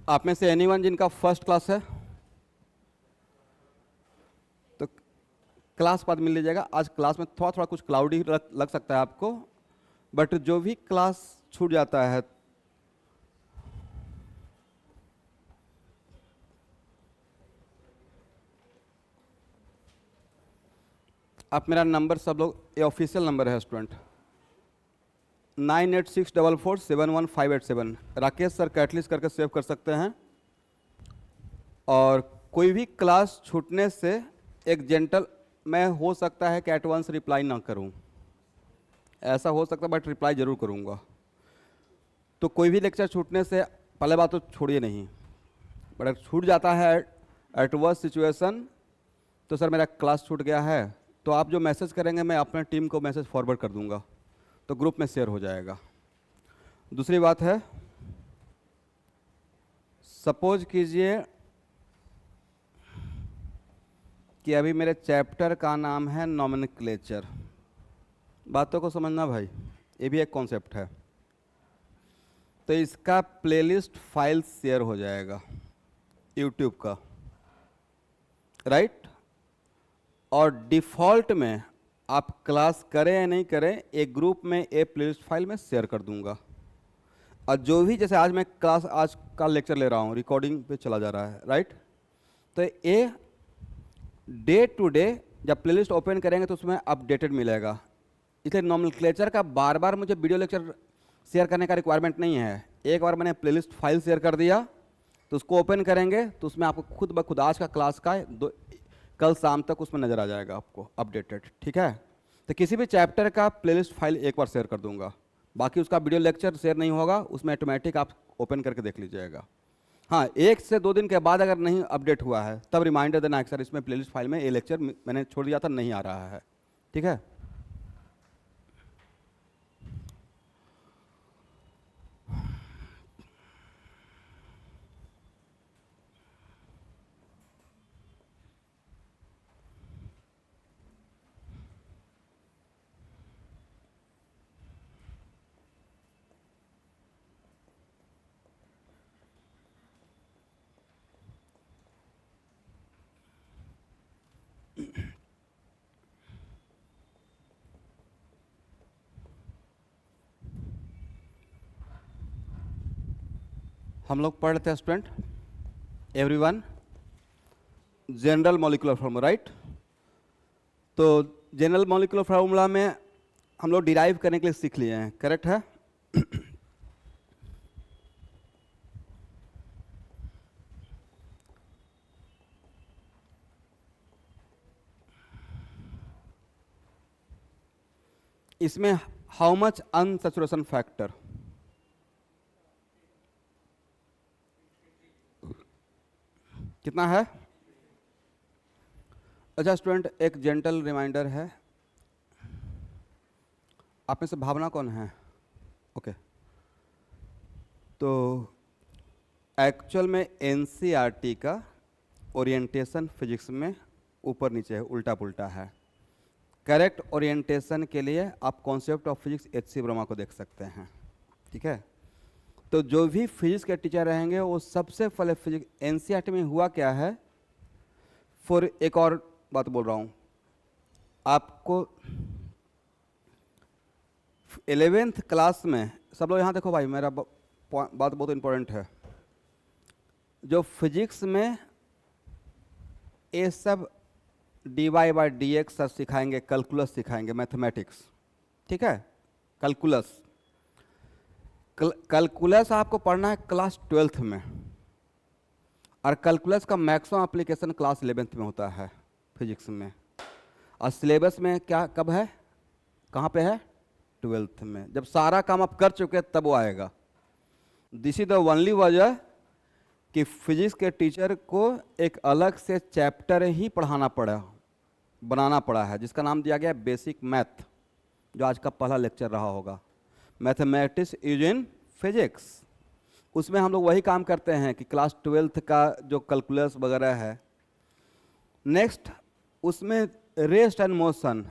आप में से एनीवन जिनका फर्स्ट क्लास है तो क्लास बाद मिल लीजिएगा। आज क्लास में थोड़ा थोड़ा कुछ क्लाउडी लग सकता है आपको, बट जो भी क्लास छूट जाता है आप मेरा नंबर सब लोग, ये ऑफिशियल नंबर है स्टूडेंट, 9864471587 राकेश सर कैटलिस्ट करके सेव कर सकते हैं। और कोई भी क्लास छूटने से एक जेंटल, मैं हो सकता है कि एट वंस रिप्लाई ना करूं, ऐसा हो सकता है, बट रिप्लाई जरूर करूंगा। तो कोई भी लेक्चर छूटने से पहले बात तो छोड़िए नहीं, बट अगर छूट जाता है एट वर्स्ट सिचुएशन तो सर मेरा क्लास छूट गया है, तो आप जो मैसेज करेंगे मैं अपने टीम को मैसेज फॉरवर्ड कर दूंगा, तो ग्रुप में शेयर हो जाएगा। दूसरी बात है, सपोज कीजिए कि अभी मेरे चैप्टर का नाम है नॉमेनक्लेचर। बातों को समझना भाई, ये भी एक कॉन्सेप्ट है। तो इसका प्लेलिस्ट फाइल शेयर हो जाएगा यूट्यूब का, राइट। और डिफ़ॉल्ट में आप क्लास करें या नहीं करें, एक ग्रुप में ए प्लेलिस्ट फाइल में शेयर कर दूंगा। और जो भी, जैसे आज मैं क्लास, आज का लेक्चर ले रहा हूँ, रिकॉर्डिंग पे चला जा रहा है, राइट। तो ये डे टू डे जब प्लेलिस्ट ओपन करेंगे तो उसमें अपडेटेड मिलेगा। इसलिए नॉमेनक्लेचर का बार बार मुझे वीडियो लेक्चर शेयर करने का रिक्वायरमेंट नहीं है। एक बार मैंने प्लेलिस्ट फाइल शेयर कर दिया तो उसको ओपन करेंगे तो उसमें आपको खुद ब खुद आज का क्लास का कल शाम तक उसमें नज़र आ जाएगा आपको अपडेटेड, ठीक है। तो किसी भी चैप्टर का प्लेलिस्ट फाइल एक बार शेयर कर दूंगा, बाकी उसका वीडियो लेक्चर शेयर नहीं होगा, उसमें ऑटोमेटिक आप ओपन करके देख लीजिएगा। हाँ, 1 से 2 दिन के बाद अगर नहीं अपडेट हुआ है तब रिमाइंडर देना कि सर इसमें प्लेलिस्ट फाइल में ये लेक्चर मैंने छोड़ दिया था, नहीं आ रहा है, ठीक है। हम लोग पढ़ लेते हैं student, everyone, general molecular formula, right. तो जनरल मॉलिक्यूलर फार्मूला में हम लोग डिराइव करने के लिए सीख लिए हैं, करेक्ट है। इसमें हाउ मच अनसैचुरेशन फैक्टर, कितना है। अच्छा स्टूडेंट, एक जेंटल रिमाइंडर है, आप में से भावना कौन है? ओके। तो एक्चुअल में एनसीईआरटी का ओरिएंटेशन फिजिक्स में ऊपर नीचे है, उल्टा पुल्टा है। करेक्ट ओरिएंटेशन के लिए आप कॉन्सेप्ट ऑफ फिजिक्स एच.सी. वर्मा को देख सकते हैं, ठीक है। तो जो भी फिजिक्स के टीचर रहेंगे वो सबसे पहले फिजिक्स, एनसीईआरटी में हुआ क्या है, फॉर एक और बात बोल रहा हूँ आपको, 11th क्लास में, सब लोग यहाँ देखो भाई, मेरा बात बहुत इंपॉर्टेंट है। जो फिजिक्स में ये सब dy/dx सब सिखाएंगे, कैलकुलस सिखाएंगे, मैथमेटिक्स, ठीक है। कैलकुलस कैलकुलस आपको पढ़ना है क्लास 12th में, और कैलकुलस का मैक्सिमम एप्लीकेशन क्लास 11th में होता है फिजिक्स में। और सिलेबस में क्या कब है, कहाँ पे है, 12th में। जब सारा काम आप कर चुके तब वो आएगा। दिस इज द ओनली वजह कि फिजिक्स के टीचर को एक अलग से चैप्टर ही पढ़ाना पड़ा, बनाना पड़ा है, जिसका नाम दिया गया बेसिक मैथ, जो आज का पहला लेक्चर रहा होगा, मैथमेटिक्स यूज इन फिजिक्स। उसमें हम लोग वही काम करते हैं कि क्लास 12th का जो कैलकुलस वगैरह है। नेक्स्ट उसमें रेस्ट एंड मोशन,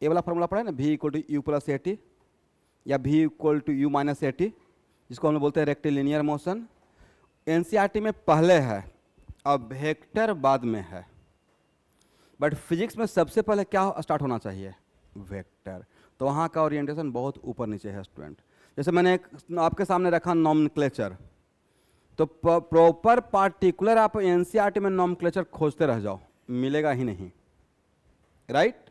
ये वाला फॉर्मूला पढ़ा है ना, v=u+at या v=u-at, जिसको हम लोग बोलते हैं रेक्टिलिनियर मोशन। एनसीईआरटी में पहले है, अब वेक्टर बाद में है, बट फिजिक्स में सबसे पहले क्या स्टार्ट होना चाहिए? वेक्टर। तो वहाँ का ओरिएंटेशन बहुत ऊपर नीचे है स्टूडेंट। जैसे मैंने आपके सामने रखा नॉमेनक्लेचर, तो प्रॉपर पार्टिकुलर आप एनसीईआरटी में नॉमेनक्लेचर खोजते रह जाओ, मिलेगा ही नहीं, राइट?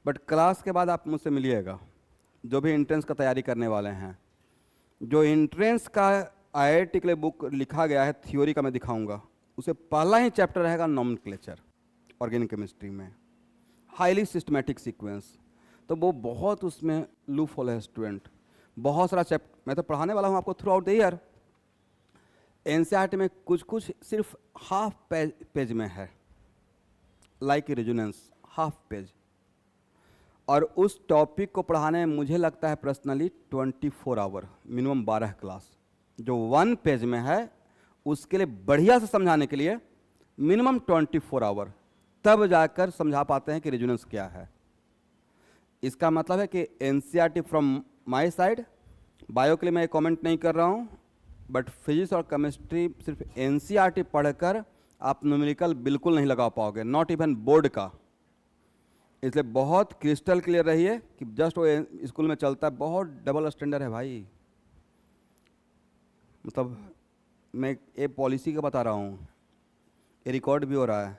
बट क्लास के बाद आप मुझसे मिलिएगा, जो भी एंट्रेंस का तैयारी करने वाले हैं, जो एंट्रेंस का आईआईटी के लिए बुक लिखा गया है थ्योरी का मैं दिखाऊंगा, उसे पहला ही चैप्टर रहेगा नॉमेनक्लेचर ऑर्गेनिक केमिस्ट्री में, हाईली सिस्टमेटिक सीक्वेंस। तो वो बहुत उसमें लूप होल है स्टूडेंट, बहुत सारा चैप्टर मैं तो पढ़ाने वाला हूँ आपको through out the year. NCERT में कुछ कुछ सिर्फ हाफ पेज में है, लाइक रेजोनेंस, हाफ पेज, और उस टॉपिक को पढ़ाने में मुझे लगता है पर्सनली 24 आवर, मिनिमम 12 क्लास। जो 1 पेज में है उसके लिए बढ़िया से समझाने के लिए मिनिमम 24 आवर, तब जाकर समझा पाते हैं कि रेजोनेंस क्या है। इसका मतलब है कि NCERT from my side, bio के लिए मैं कमेंट नहीं कर रहा हूँ, बट फिजिक्स और केमिस्ट्री सिर्फ एनसीईआरटी पढ़कर आप न्यूमेरिकल बिल्कुल नहीं लगा पाओगे, नॉट इवन बोर्ड का। इसलिए बहुत क्रिस्टल क्लियर रहिए कि जस्ट वो स्कूल में चलता है, बहुत डबल स्टैंडर्ड है भाई। मतलब मैं ये पॉलिसी का बता रहा हूँ, ये रिकॉर्ड भी हो रहा है।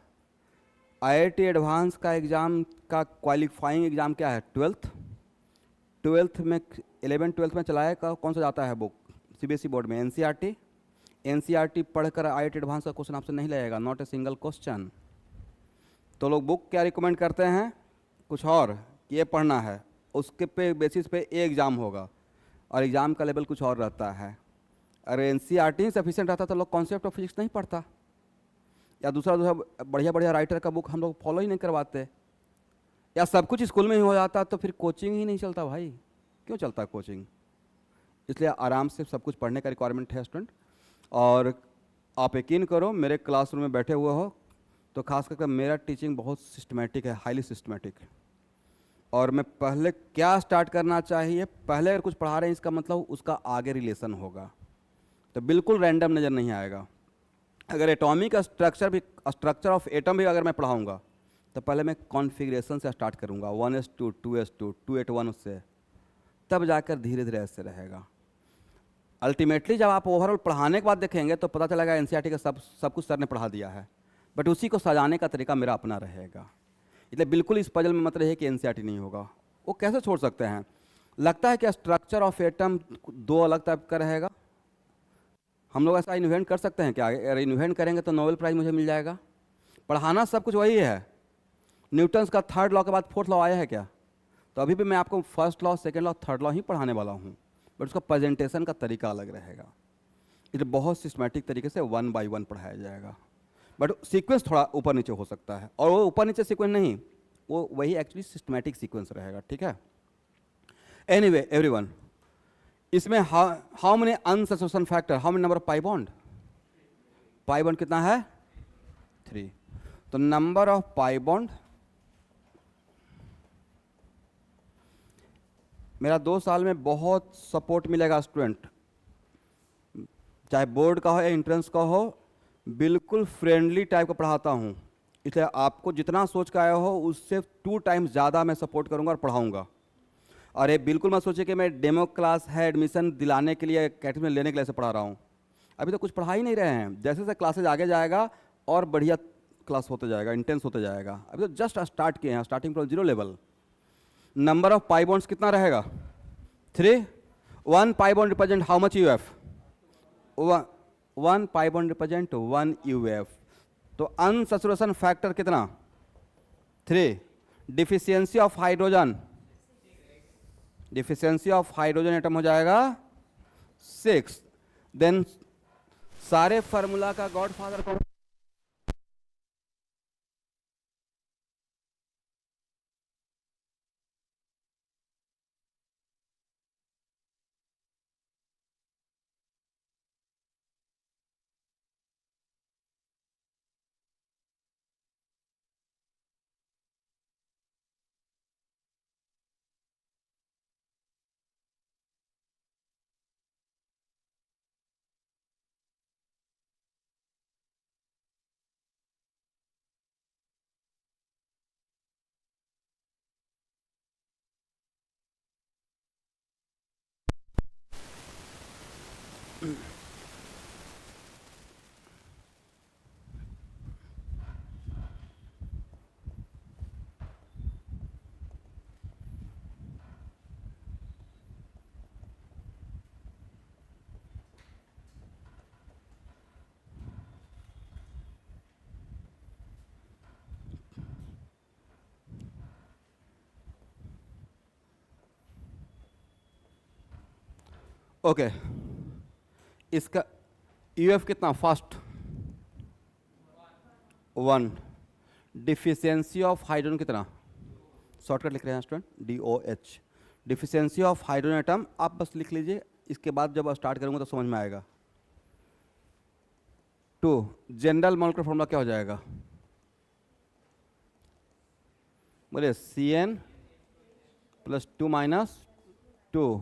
आईआईटी एडवांस का एग्ज़ाम का क्वालिफाइंग एग्ज़ाम क्या है? ट्वेल्थ में, 11-12 में चलाया का कौन सा जाता है बुक सीबीएसई बोर्ड में? एनसीईआरटी। एनसीईआरटी पढ़कर आईआईटी एडवांस का क्वेश्चन आपसे नहीं लगेगा, नॉट ए सिंगल क्वेश्चन। तो लोग बुक क्या रिकमेंड करते हैं? कुछ और, ये पढ़ना है, उसके पे बेसिस पे ये एग्ज़ाम होगा, और एग्ज़ाम का लेवल कुछ और रहता है। अगर एनसीईआरटी सफिशिएंट रहता तो लोग कॉन्सेप्ट ऑफ फिजिक्स नहीं पढ़ता, या दूसरा दूसरा बढ़िया बढ़िया राइटर का बुक हम लोग फॉलो ही नहीं करवाते, या सब कुछ स्कूल में ही हो जाता, तो फिर कोचिंग ही नहीं चलता भाई। क्यों चलता कोचिंग? इसलिए आराम से सब कुछ पढ़ने का रिक्वायरमेंट है स्टूडेंट। और आप यकीन करो, मेरे क्लासरूम में बैठे हुए हो तो खास करके मेरा टीचिंग बहुत सिस्टमेटिक है, हाईली सिस्टमेटिक। और मैं पहले क्या स्टार्ट करना चाहिए, पहले अगर कुछ पढ़ा रहे हैं इसका मतलब उसका आगे रिलेशन होगा, तो बिल्कुल रैंडम नज़र नहीं आएगा। अगर एटॉमिक स्ट्रक्चर भी, स्ट्रक्चर ऑफ एटम भी अगर मैं पढ़ाऊँगा, तो पहले मैं कॉन्फ़िगरेशन से स्टार्ट करूँगा, 1s2, 2s2, 2s1 से, तब जाकर धीरे धीरे ऐसे रहेगा। अल्टीमेटली जब आप ओवरऑल पढ़ाने के बाद देखेंगे तो पता चलेगा एनसीईआरटी का सब कुछ सर ने पढ़ा दिया है, बट उसी को सजाने का तरीका मेरा अपना रहेगा। इसलिए बिल्कुल इस पजल में मत रहिए कि एनसीईआरटी नहीं होगा। वो कैसे छोड़ सकते हैं? लगता है कि स्ट्रक्चर ऑफ एटम दो अलग टाइप का रहेगा, हम लोग ऐसा इन्वेंट कर सकते हैं क्या? अगर इन्वेंट करेंगे तो नोबेल प्राइज मुझे मिल जाएगा। पढ़ाना सब कुछ वही है। न्यूटन्स का थर्ड लॉ के बाद फोर्थ लॉ आया है क्या? तो अभी भी मैं आपको first law, second law, third law ही पढ़ाने वाला हूँ, बट उसका प्रेजेंटेशन का तरीका अलग रहेगा। इसलिए बहुत सिस्टमेटिक तरीके से 1 बाय 1 पढ़ाया जाएगा, बट सीक्वेंस थोड़ा ऊपर नीचे हो सकता है, और वो ऊपर नीचे सीक्वेंस नहीं, वो वही एक्चुअली सिस्टमेटिक सीक्वेंस रहेगा, ठीक है? एनीवे एवरीवन, इसमें how many unsaturation factor, how many number of pi bond? Pi bond कितना है? 3। तो नंबर ऑफ पाई बॉन्ड, मेरा 2 साल में बहुत सपोर्ट मिलेगा स्टूडेंट, चाहे बोर्ड का हो या एंट्रेंस का हो, बिल्कुल फ्रेंडली टाइप का पढ़ाता हूँ। इसलिए आपको जितना सोच के आया हो उससे 2 टाइम्स ज़्यादा मैं सपोर्ट करूँगा और पढ़ाऊँगा। और ये बिल्कुल मत सोचिए कि मैं डेमो क्लास है एडमिशन दिलाने के लिए, कैटेगरी में लेने के लिए से पढ़ा रहा हूँ। अभी तो कुछ पढ़ा ही नहीं रहे हैं, जैसे जैसे क्लासेज आगे जाएगा और बढ़िया क्लास होते जाएगा, इंटेंस होते जाएगा। अभी तो जस्ट स्टार्ट किए हैं, starting from 0 level. Number of pi bonds कितना रहेगा? 3। 1 pi bond represent how much UF? 1 pi bond represent 1 UF. तो अनसैचुरेशन फैक्टर कितना? 3। Deficiency of hydrogen, deficiency of hydrogen atom हो जाएगा 6। देन सारे फार्मूला का गॉडफादर कौन? ओके, इसका यूएफ कितना? फर्स्ट 1, डिफिशियंसी ऑफ हाइड्रोजन कितना? शॉर्टकट लिख रहे हैं student, DOH। Deficiency of hydrogen atom आप बस लिख लीजिए, इसके बाद जब स्टार्ट करूंगा तो समझ में आएगा। 2, जनरल मॉलिक्यूलर फॉर्मूला क्या हो जाएगा? बोलिए, CN plus 2 minus 2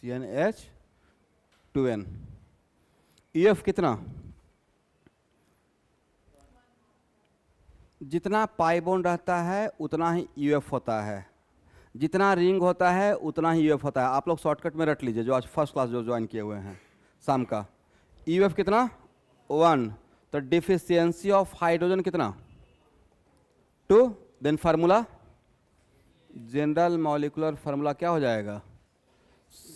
CnH2n। EF कितना? जितना पाई बॉन्ड रहता है उतना ही यूएफ होता है, जितना रिंग होता है उतना ही यूएफ होता है। आप लोग शॉर्टकट में रट लीजिए, जो आज फर्स्ट क्लास जो ज्वाइन किए हुए हैं शाम का। यूएफ कितना? 1। तो डिफिशियंसी ऑफ हाइड्रोजन कितना? 2। Then formula, general molecular formula क्या हो जाएगा?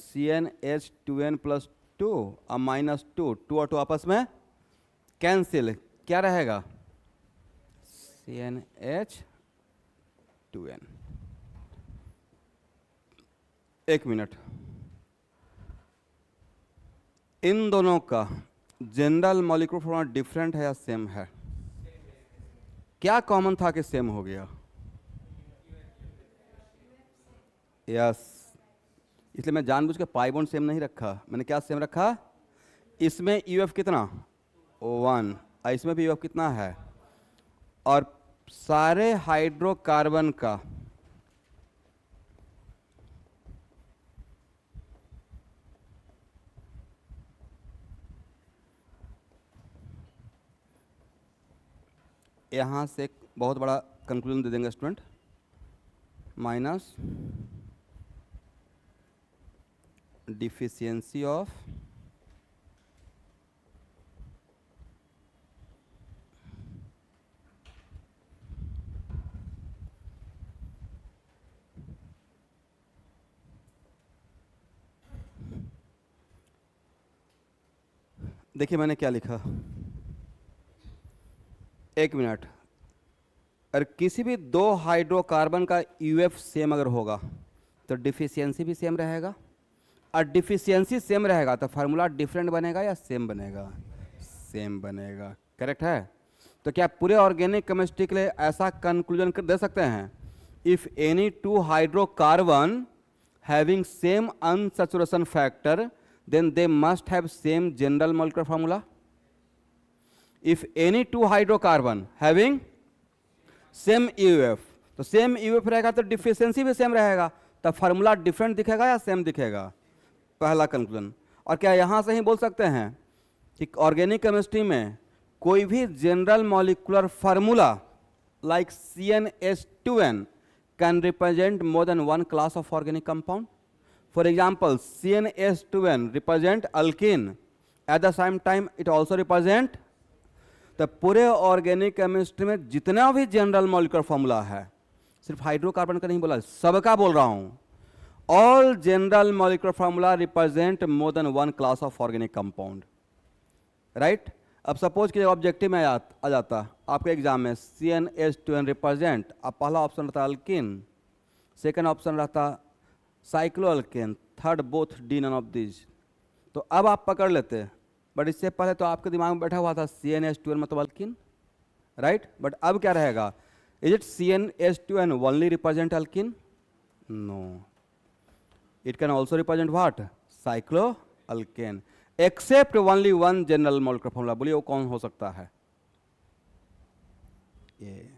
CnH2n प्लस 2 और माइनस 2, 2 और 2 आपस में कैंसिल, क्या रहेगा? CnH2n। एक मिनट, इन दोनों का जनरल मॉलिक्यूलर फॉर्मूला डिफरेंट है या सेम है? क्या कॉमन था कि सेम हो गया? यस, इसलिए मैं जानबूझ के पाई बॉन्ड सेम नहीं रखा, मैंने क्या सेम रखा? इसमें यूएफ कितना? 1, और इसमें भी यूएफ कितना है? और सारे हाइड्रोकार्बन का यहां से एक बहुत बड़ा कंक्लूजन दे देंगे स्टूडेंट, माइनस डिफिशियंसी ऑफ देखिए मैंने क्या लिखा, एक मिनट, अगर किसी भी दो हाइड्रोकार्बन का यूएफ सेम अगर होगा तो डिफिशियंसी भी सेम रहेगा, और डिफिशियंसी सेम रहेगा तो फार्मूला डिफरेंट बनेगा या सेम बनेगा? सेम बनेगा, करेक्ट है। तो क्या पूरे ऑर्गेनिक केमिस्ट्री के लिए ऐसा कंक्लूजन कर दे सकते हैं, if any two hydrocarbon having same unsaturation factor then they must have same general molecular formula? If any two hydrocarbon having same EUF, तो सेम EUF रहेगा तो डिफिशियंसी भी सेम रहेगा, तो फार्मूला डिफरेंट दिखेगा या सेम दिखेगा? पहला कंक्लूजन। और क्या यहाँ से ही बोल सकते हैं कि ऑर्गेनिक केमिस्ट्री में कोई भी general molecular formula like CnH2n can represent more than one class of organic compound? For example, CnH2n represent alkene, at the same time it also represent, तो पूरे ऑर्गेनिक केमिस्ट्री में जितना भी जनरल मॉलिक्यूलर फॉर्मूला है, सिर्फ hydrocarbon का नहीं बोला, सबका बोल रहा हूं, all general molecular formula represent more than one class of organic compound, right. अब सपोज कि ऑब्जेक्टिव में आ जाता आपके एग्जाम में CnH2n रिप्रेजेंट, अब पहला ऑप्शन रहता अल्कीन, सेकेंड ऑप्शन रहता cycloalkane, third both D none of this, तो अब आप पकड़ लेते, बट इससे पहले तो आपके दिमाग में बैठा हुआ था CnH2n मतलब अल्कीन, राइट। बट अब क्या रहेगा, is it CnH2n only represent alkene? No, it can also represent what? Cycloalkane, except only one general molecular formula. बोलिए वो कौन हो सकता है? ये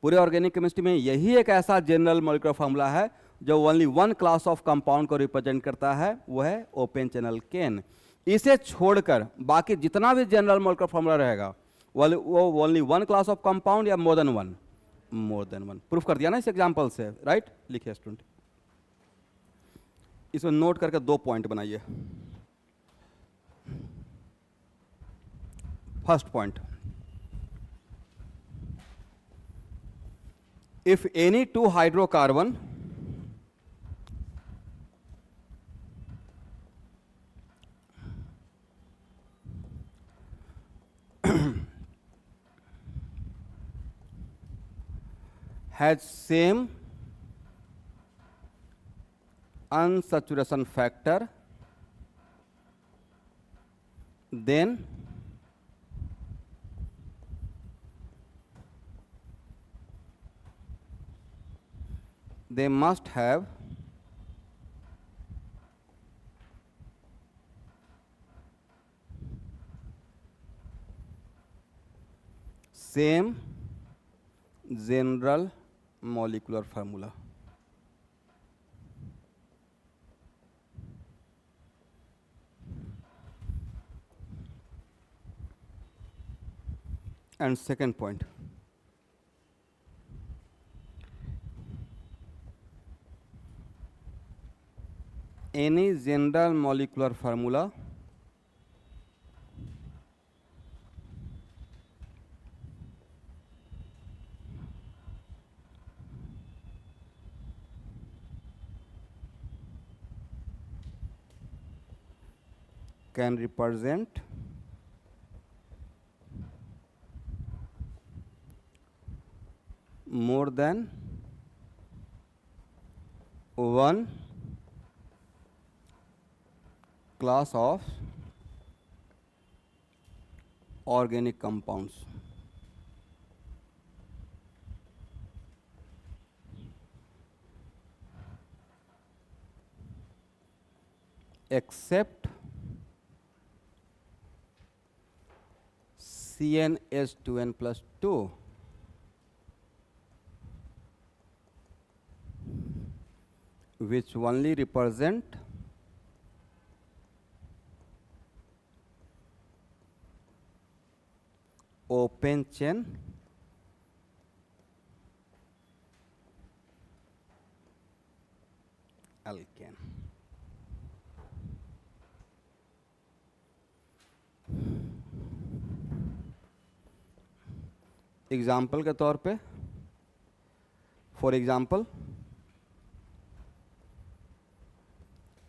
पूरे ऑर्गेनिक केमिस्ट्री में यही एक ऐसा जनरल मॉलिक्यूलर फॉर्मूला है जो only one class of compound को रिप्रेजेंट करता है, वो है ओपन चैनल केन। इसे छोड़कर बाकी जितना भी जनरल मॉलिक्यूलर फॉर्मूला रहेगा वो only one class of compound या more than one? More than one. Proof कर दिया ना इस एग्जांपल से, राइट। लिखिए स्टूडेंट, इसमें नोट करके 2 पॉइंट बनाइए। First point, if any two hydrocarbon has same unsaturation factor, then they must have same general molecular formula. And second point, any general molecular formula can represent more than one class of organic compounds. Except CnH2n plus 2, which only represent open chain alkane. Example के तौर पे, for example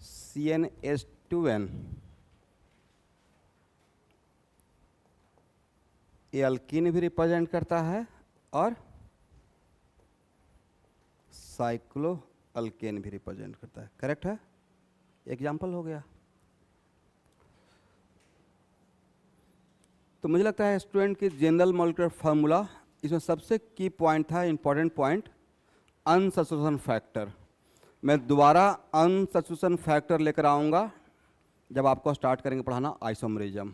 CnH2n ये alkyne भी represent करता है और cyclo alkane भी represent करता है। करेक्ट है? एग्जाम्पल हो गया। तो मुझे लगता है स्टूडेंट की जनरल मॉलिक्यूलर फार्मूला, इसमें सबसे की पॉइंट था, इंपॉर्टेंट पॉइंट, अनसब्स्टिट्यूशन फैक्टर। मैं दोबारा अनसब्स्टिट्यूशन फैक्टर लेकर आऊँगा जब आपको स्टार्ट करेंगे पढ़ाना आइसोमरिज्म,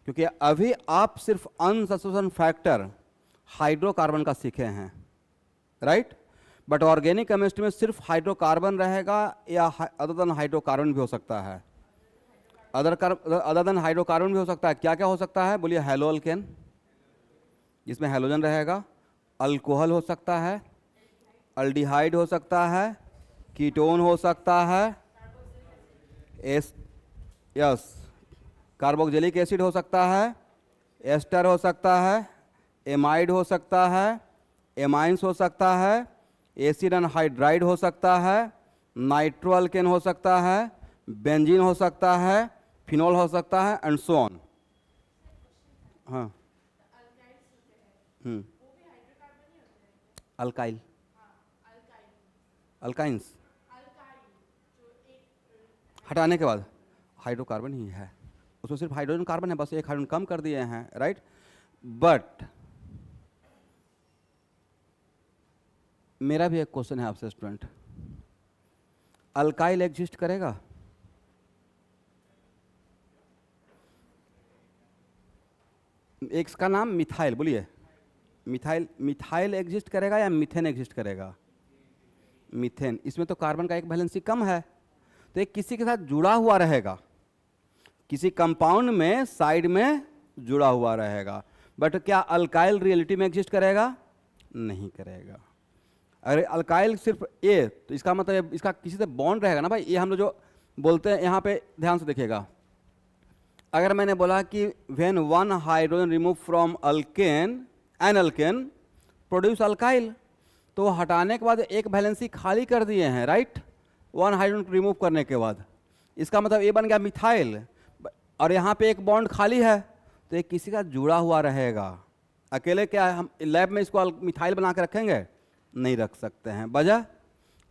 क्योंकि अभी आप सिर्फ अनसब्स्टिट्यूशन फैक्टर हाइड्रोकार्बन का सीखे हैं, राइट? बट ऑर्गेनिक केमिस्ट्री में सिर्फ हाइड्रोकार्बन रहेगा या अदर देन हाइड्रोकार्बन भी हो सकता है? अदर देन हाइड्रोकार्बन भी हो सकता है। क्या क्या हो सकता है बोलिए? हैलो अल्केन जिसमें हैलोजन रहेगा, अल्कोहल हो सकता है, अल्डिहाइड हो सकता है, कीटोन हो सकता है, यस कार्बोक्सिलिक एसिड हो सकता है, एस्टर हो सकता है, एमाइड हो सकता है, एमाइंस हो सकता है, एसिड एनहाइड्राइड हो सकता है, नाइट्रो अल्केन हो सकता है, बेंजीन हो सकता है, फिनोल हो सकता है, एंड सो ऑन। हाँ, अल्काइल, अल्काइंस हटाने के बाद हाइड्रोकार्बन ही है, उसमें सिर्फ हाइड्रोजन कार्बन है, बस एक हाइड्रोजन कम कर दिए हैं, राइट? बट मेरा भी एक क्वेश्चन है आपसे स्टूडेंट, अल्काइल एग्जिस्ट करेगा? एक इसका नाम मिथाइल, बोलिए मिथाइल, मिथाइल एग्जिस्ट करेगा या मीथेन एग्जिस्ट करेगा? मीथेन, इसमें तो कार्बन का एक वैलेंसी कम है, तो एक किसी के साथ जुड़ा हुआ रहेगा, किसी कंपाउंड में साइड में जुड़ा हुआ रहेगा। बट क्या अल्काइल रियलिटी में एग्जिस्ट करेगा? नहीं करेगा। अरे अल्काइल सिर्फ ए, तो इसका मतलब इसका किसी से बॉन्ड रहेगा ना भाई। ये हम लोग जो बोलते हैं, यहाँ पे ध्यान से देखिएगा, अगर मैंने बोला कि when one hydrogen remove from alkane an alkane produce alkyl, तो हटाने के बाद एक वैलेंसी खाली कर दिए हैं, राइट? वन हाइड्रोजन रिमूव करने के बाद इसका मतलब ये बन गया मिथाइल, और यहाँ पे एक बॉन्ड खाली है, तो ये किसी का जुड़ा हुआ रहेगा। अकेले क्या हम लैब में इसको मिथाइल बना के रखेंगे? नहीं रख सकते हैं। वजह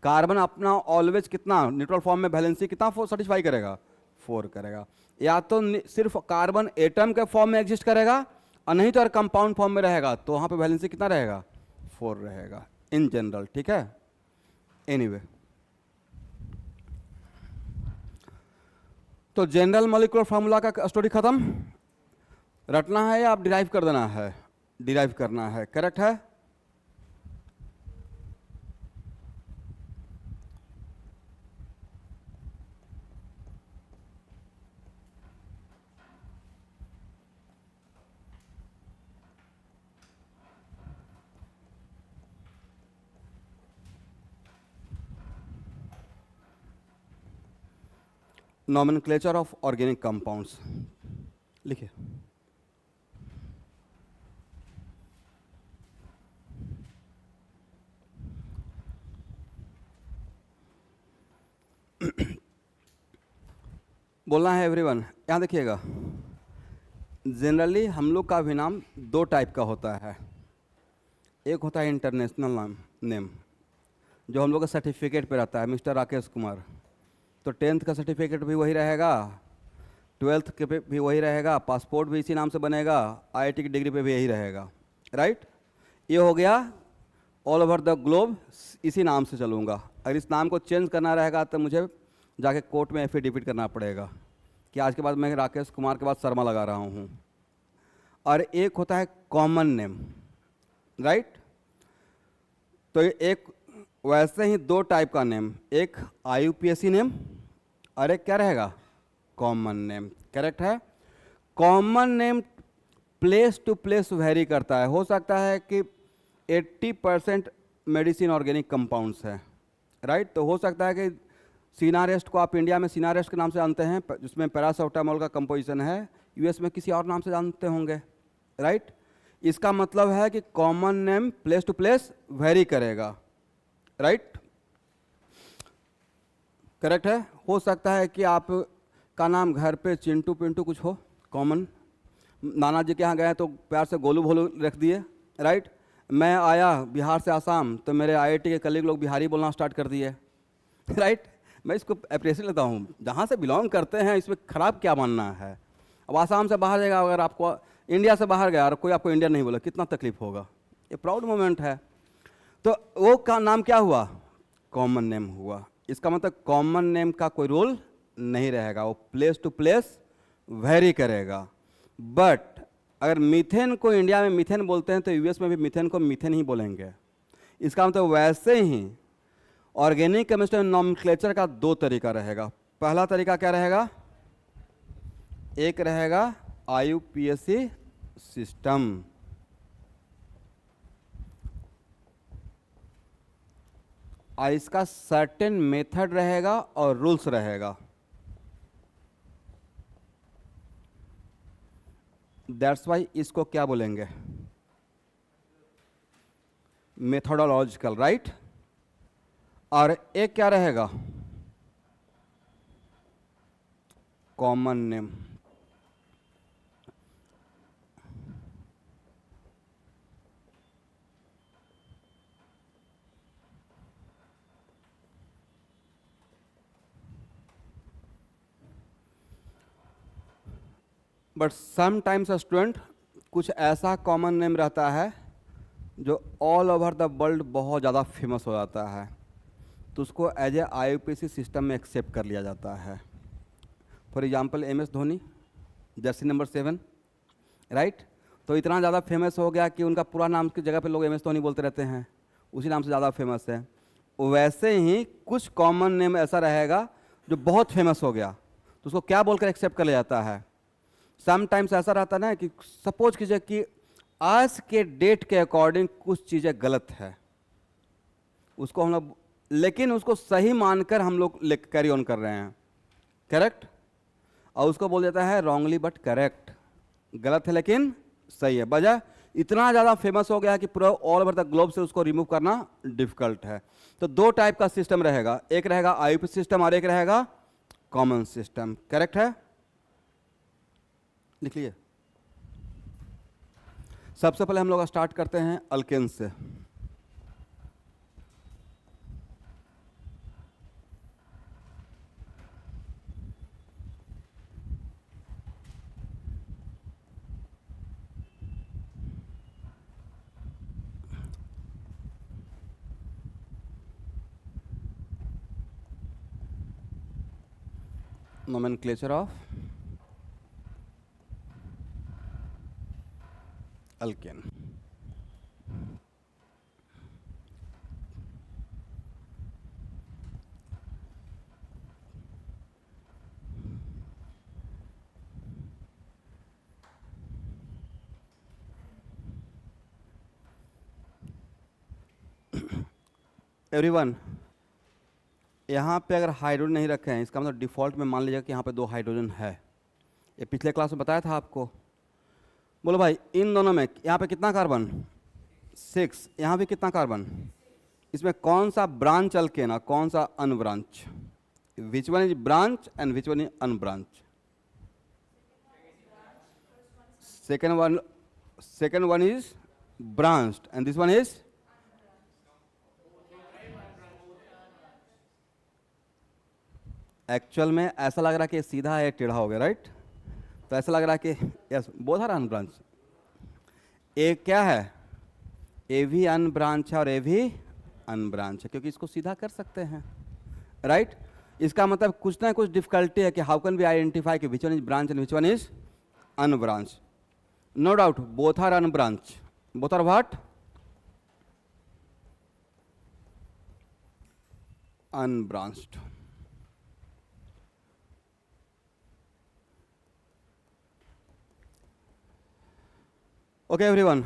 कार्बन अपना ऑलवेज कितना न्यूट्रल फॉर्म में वैलेंसी कितना सेटिस्फाई करेगा, 4 करेगा। या तो सिर्फ कार्बन एटम के फॉर्म में एग्जिस्ट करेगा और नहीं तो अगर कंपाउंड फॉर्म में रहेगा तो वहाँ पे वैलेंसी कितना रहेगा, 4 रहेगा इन जनरल, ठीक है। एनीवे तो जनरल मॉलिक्यूलर फार्मूला का स्टोरी खत्म। रटना है या आप डिराइव कर देना है, डिराइव करना है, करेक्ट है। नॉमेनक्लेचर ऑफ ऑर्गेनिक कंपाउंड्स लिखिए। बोलना है एवरीवन, यहाँ देखिएगा। जनरली हम लोग का भी नाम 2 टाइप का होता है। एक होता है इंटरनेशनल नाम नेम, जो हम लोग का सर्टिफिकेट पे रहता है, मिस्टर राकेश कुमार। तो 10th का सर्टिफिकेट भी वही रहेगा, 12th के पे भी वही रहेगा, पासपोर्ट भी इसी नाम से बनेगा, आईआईटी की डिग्री पे भी यही रहेगा, राइट। ये हो गया ऑल ओवर द ग्लोब, इसी नाम से चलूँगा। अगर इस नाम को चेंज करना रहेगा तो मुझे जाके कोर्ट में एफिडेविट करना पड़ेगा कि आज के बाद मैं राकेश कुमार के बाद शर्मा लगा रहा हूँ। और एक होता है कॉमन नेम, राइट। तो एक वैसे ही 2 टाइप का नेम, एक आईयूपीएसी नेम और एक क्या रहेगा, कॉमन नेम, करेक्ट है। Common name place to place vary करता है। हो सकता है कि 80% मेडिसिन ऑर्गेनिक कंपाउंड्स है, राइट। तो हो सकता है कि सीनारेस्ट को आप इंडिया में सीनारेस्ट के नाम से जानते हैं, जिसमें पैरासिटामोल का कंपोजिशन है, यूएस में किसी और नाम से जानते होंगे, राइट। इसका मतलब है कि common name place to place vary करेगा, राइट, करेक्ट है। हो सकता है कि आप का नाम घर पे चिंटू पिंटू कुछ हो, कॉमन। नाना जी के यहाँ गए तो प्यार से गोलू भोलू रख दिए, राइट। मैं आया बिहार से आसाम तो मेरे आईआईटी के कलीग लोग बिहारी बोलना स्टार्ट कर दिए, राइट। मैं इसको अप्रिशिएट लेता हूँ, जहाँ से बिलोंग करते हैं इसमें ख़राब क्या मानना है। अब आसाम से बाहर जाएगा, अगर आपको इंडिया से बाहर गया और कोई आपको इंडिया नहीं बोला, कितना तकलीफ होगा। ये प्राउड मोमेंट है। तो वो का नाम क्या हुआ, कॉमन नेम हुआ। इसका मतलब कॉमन नेम का कोई रूल नहीं रहेगा, वो प्लेस टू प्लेस वेरी करेगा। बट अगर मीथेन को इंडिया में मीथेन बोलते हैं तो यूएस में भी मीथेन को मीथेन ही बोलेंगे। इसका मतलब वैसे ही ऑर्गेनिक केमिस्ट्री नॉमेनक्लेचर का 2 तरीका रहेगा। पहला तरीका क्या रहेगा, एक रहेगा आईयूपीएसी सिस्टम, और इसका सर्टेन मेथड रहेगा और रूल्स रहेगा। दैट्स वाई इसको क्या बोलेंगे, मेथोडोलॉजिकल, राइट। और एक क्या रहेगा, common name. But sometimes student कुछ ऐसा कॉमन नेम रहता है जो ऑल ओवर द वर्ल्ड बहुत ज़्यादा फेमस हो जाता है, तो उसको एज ए आईयूपीएसी सिस्टम में एक्सेप्ट कर लिया जाता है। For example MS Dhoni, Jersey number 7, right. तो इतना ज़्यादा फेमस हो गया कि उनका पूरा नाम की जगह पे लोग MS धोनी बोलते रहते हैं, उसी नाम से ज़्यादा फेमस है। वैसे ही कुछ कॉमन नेम ऐसा रहेगा जो बहुत फेमस हो गया, तो उसको क्या बोलकर एक्सेप्ट कर लिया जाता है। समटाइम्स ऐसा रहता है ना कि सपोज कीजिए कि आज के डेट के अकॉर्डिंग कुछ चीज़ें गलत है, उसको हम लोग लेकिन उसको सही मानकर हम लोग कैरी ऑन कर रहे हैं, करेक्ट। और उसको बोल देता है रॉन्गली बट करेक्ट, गलत है लेकिन सही है। वजह इतना ज़्यादा फेमस हो गया है कि पूरा ऑल ओवर द ग्लोब से उसको रिमूव करना डिफिकल्ट है। तो 2 टाइप का सिस्टम रहेगा, एक रहेगा आईयूपीएसी सिस्टम और एक रहेगा कॉमन सिस्टम, करेक्ट है। लिख लिए। सबसे पहले हम लोग स्टार्ट करते हैं अल्केन से। nomenclature of alkane. एवरीवन, यहाँ पे अगर हाइड्रोजन नहीं रखे हैं, इसका मतलब डिफ़ॉल्ट में मान लीजिए कि यहाँ पे 2 हाइड्रोजन है। ये पिछले क्लास में बताया था आपको। बोलो भाई, इन दोनों में यहाँ पे कितना कार्बन? 6। यहाँ भी कितना कार्बन? इसमें कौन सा ब्रांच अल्केन और कौन सा unbranch? Which one is branch and which one is unbranch? Second one is branched and this one is actual में ऐसा लग रहा है कि सीधा है, टेढ़ा हो गया, राइट? तो ऐसा लग रहा है कि यस, बोथ आर अनब्रांच। ए क्या है? ए भी अनब्रांच है और ए भी अनब्रांच है, क्योंकि इसको सीधा कर सकते हैं, राइट? इसका मतलब कुछ ना कुछ डिफिकल्टी है कि हाउ कैन बी आइडेंटिफाई कि which one is branch and which one is unbranch. No doubt both are unbranch. Both are what? Unbranched. Okay everyone,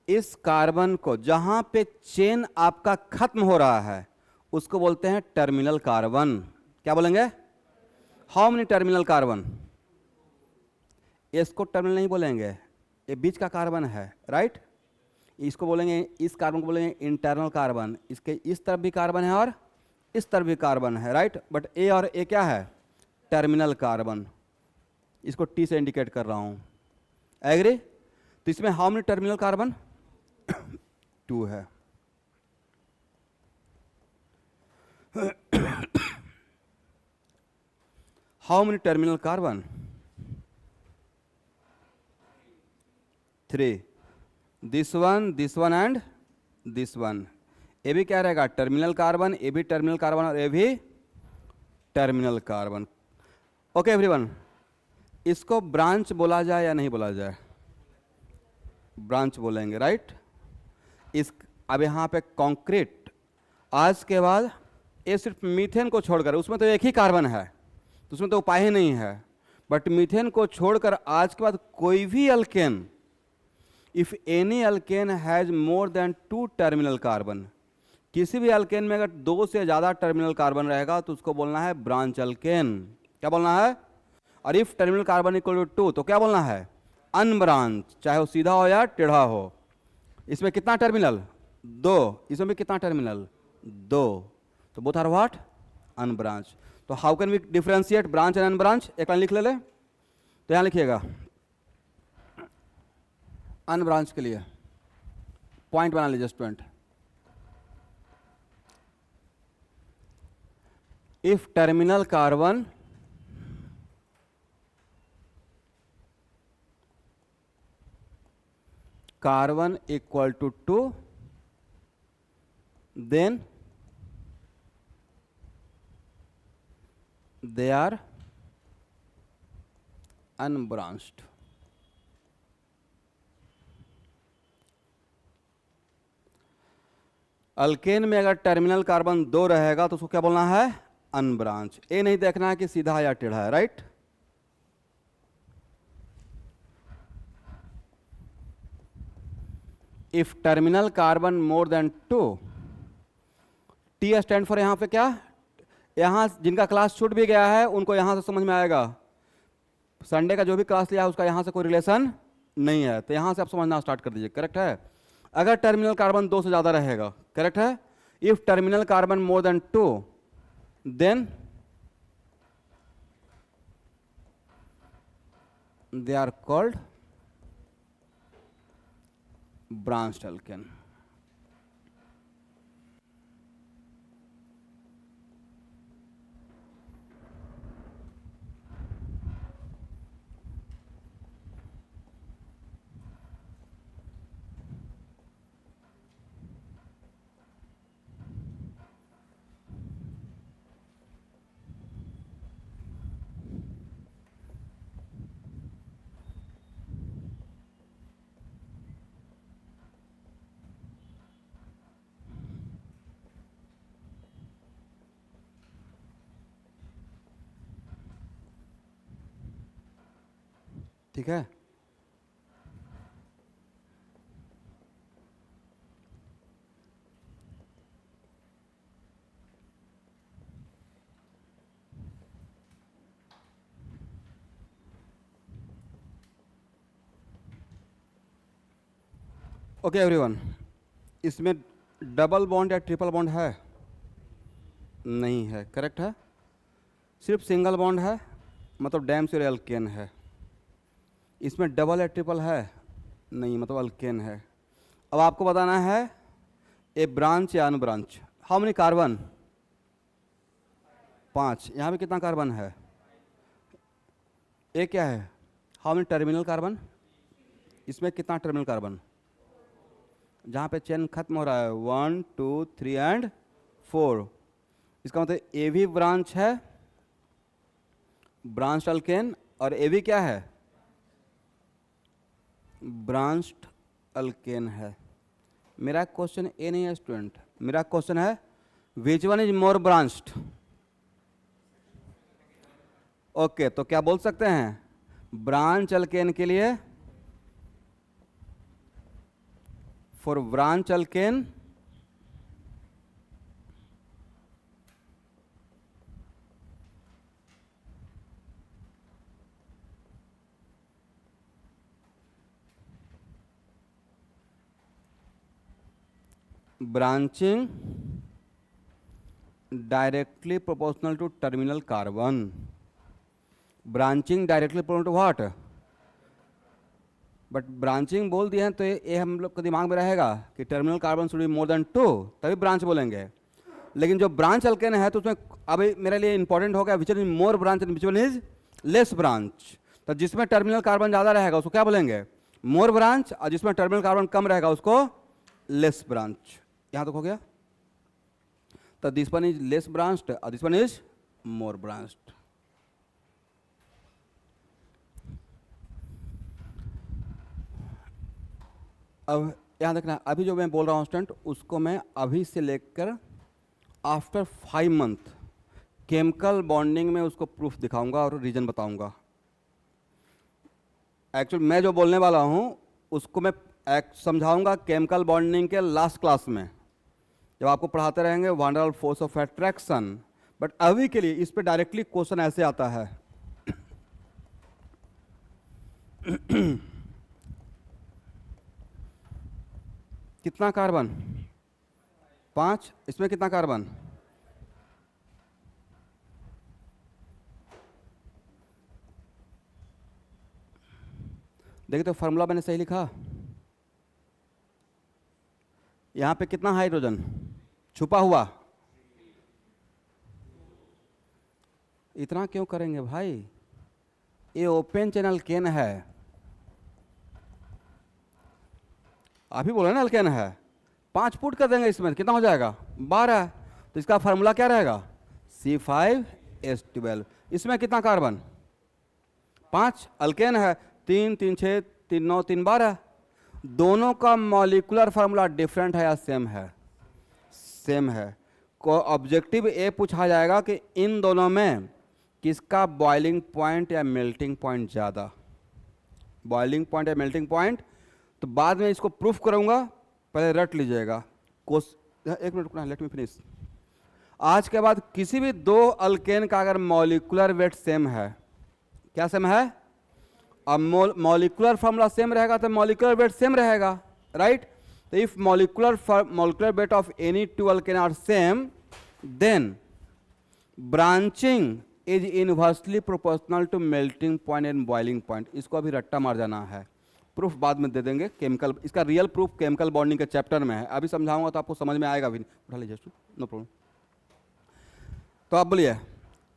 इस कार्बन को जहां पे चेन आपका खत्म हो रहा है उसको बोलते हैं टर्मिनल कार्बन। क्या बोलेंगे? How many terminal carbon? इसको टर्मिनल नहीं बोलेंगे, ये बीच का कार्बन है, राइट? इसको बोलेंगे, इस कार्बन को बोलेंगे इंटरनल कार्बन। इसके इस तरफ भी कार्बन है और इस तरफ भी कार्बन है, राइट? बट ए और ए क्या है? Terminal carbon. इसको टी से इंडिकेट कर रहा हूं। एग्री? तो इसमें हाउ मेनी टर्मिनल कार्बन? 2 है। How many terminal carbon? 3। This one and this one. ये भी क्या रहेगा? Terminal carbon. ये भी टर्मिनल कार्बन और ये भी टर्मिनल कार्बन। ओके एवरीवन, इसको ब्रांच बोला जाए या नहीं बोला जाए? ब्रांच बोलेंगे, राइट? इस अब यहाँ पे कंक्रीट, आज के बाद ये सिर्फ मीथेन को छोड़कर, उसमें तो एक ही कार्बन है तो उसमें तो उपाय ही नहीं है, बट मीथेन को छोड़कर आज के बाद कोई भी alkane, if any alkane has more than 2 terminal carbon, किसी भी अल्केन में अगर 2 से ज़्यादा टर्मिनल कार्बन रहेगा तो उसको बोलना है ब्रांच अल्केन। क्या बोलना है? और if terminal carbon equal to 2 तो क्या बोलना है? अनब्रांच, चाहे वो सीधा हो या टेढ़ा हो। इसमें कितना टर्मिनल? 2। इसमें भी कितना टर्मिनल? 2। तो बोथ आर व्हाट? अनब्रांच। तो how can we differentiate branch and unbranch? एक लाइन लिख ले। तो यहां लिखिएगा अनब्रांच के लिए पॉइंट बना लीजिए student. If terminal carbon equal to 2, then they are unbranched. Alkane में अगर टर्मिनल कार्बन 2 रहेगा तो उसको क्या बोलना है? अनब्रांच। ये नहीं देखना है कि सीधा या टेढ़ा है, right? If terminal carbon more than 2, T stand for यहां पे क्या? यहां जिनका क्लास छूट भी गया है उनको यहां से समझ में आएगा। संडे का जो भी क्लास लिया है उसका यहां से कोई रिलेशन नहीं है, तो यहां से आप समझना स्टार्ट कर दीजिए। करेक्ट है? अगर टर्मिनल कार्बन 2 से ज्यादा रहेगा, करेक्ट है? If terminal carbon more than 2, then they are called branched alkane. ठीक है। ओके एवरीवन, इसमें डबल बॉन्ड या ट्रिपल बॉन्ड है? नहीं है, करेक्ट है। सिर्फ सिंगल बॉन्ड है, मतलब डैम्स और अल्केन है। इसमें डबल या ट्रिपल है? नहीं, मतलब अल्केन है। अब आपको बताना है ए ब्रांच या अनब्रांच। How many carbon? 5। यहाँ पे कितना कार्बन है? ए क्या है? How many terminal carbon? इसमें कितना टर्मिनल कार्बन? जहाँ पे चेन खत्म हो रहा है 1 2 3 एंड 4। इसका मतलब ए भी ब्रांच है, ब्रांच अल्केन, और ए भी क्या है? ब्रांच्ड अल्केन है। मेरा क्वेश्चन ए नहीं है स्टूडेंट, मेरा क्वेश्चन है विच one is more branched. Okay, तो क्या बोल सकते हैं? ब्रांच अल्केन के लिए, for branch alkane branching directly proportional to terminal carbon. Branching directly proportional to what? But branching बोल दिए हैं तो ये हम लोग के दिमाग में रहेगा कि terminal carbon should be more than 2, तभी ब्रांच बोलेंगे। लेकिन जो ब्रांच अल्केन है तो उसमें अभी मेरे लिए इंपॉर्टेंट हो गया विच one is more branch and which one is less branch. तो जिसमें टर्मिनल कार्बन ज़्यादा रहेगा उसको क्या बोलेंगे? मोर ब्रांच, और जिसमें टर्मिनल कार्बन कम रहेगा उसको लेस ब्रांच। यहाँ तक हो गया? तो this one is less branched और this one is more branched. अब यहाँ देखना, अभी जो मैं बोल रहा हूँ स्टूडेंट, उसको मैं अभी से लेकर आफ्टर 5 मंथ केमिकल बॉन्डिंग में उसको प्रूफ दिखाऊंगा और रीजन बताऊंगा। एक्चुअली मैं जो बोलने वाला हूँ उसको मैं समझाऊंगा केमिकल बॉन्डिंग के लास्ट क्लास में, जब आपको पढ़ाते रहेंगे वान डार वाल फोर्स ऑफ अट्रैक्शन। बट अभी के लिए इस पे डायरेक्टली क्वेश्चन ऐसे आता है कितना कार्बन? 5। इसमें कितना कार्बन? देखिए तो फार्मूला मैंने सही लिखा। यहां पे कितना हाइड्रोजन छुपा हुआ? इतना क्यों करेंगे भाई? ये ओपन चैनल केन है, आप ही बोले ना अल्केन है। 5 पुट कर देंगे, इसमें कितना हो जाएगा? 12। तो इसका फार्मूला क्या रहेगा? C5H12। इसमें कितना कार्बन? 5। अल्केन है 3 3 6 3 9 3 12। दोनों का मॉलिक्यूलर फार्मूला डिफरेंट है या सेम है? सेम है। को ऑब्जेक्टिव ए पूछा जाएगा कि इन दोनों में किसका बॉइलिंग पॉइंट या मेल्टिंग पॉइंट ज़्यादा? बॉइलिंग पॉइंट या मेल्टिंग पॉइंट, तो बाद में इसको प्रूफ करूंगा, पहले रट लीजिएगा। एक मिनट रुकना, लेट मी फिनिश। आज के बाद किसी भी 2 अल्केन का अगर मॉलिक्यूलर वेट सेम है, क्या सेम है? अब मॉलिक्यूलर फार्मूला सेम रहेगा तो मॉलिक्यूलर वेट सेम रहेगा, राइट? तो if molecular weight of any 2 alkane are same, then branching is inversely proportional to melting point and boiling point. इसको अभी रट्टा मार जाना है, प्रूफ बाद में दे देंगे। केमिकल, इसका रियल प्रूफ केमिकल बॉन्डिंग के चैप्टर में है, अभी समझाऊंगा तो आपको समझ में आएगा भी। उठा लीजिए, नो प्रॉब्लम। तो आप बोलिए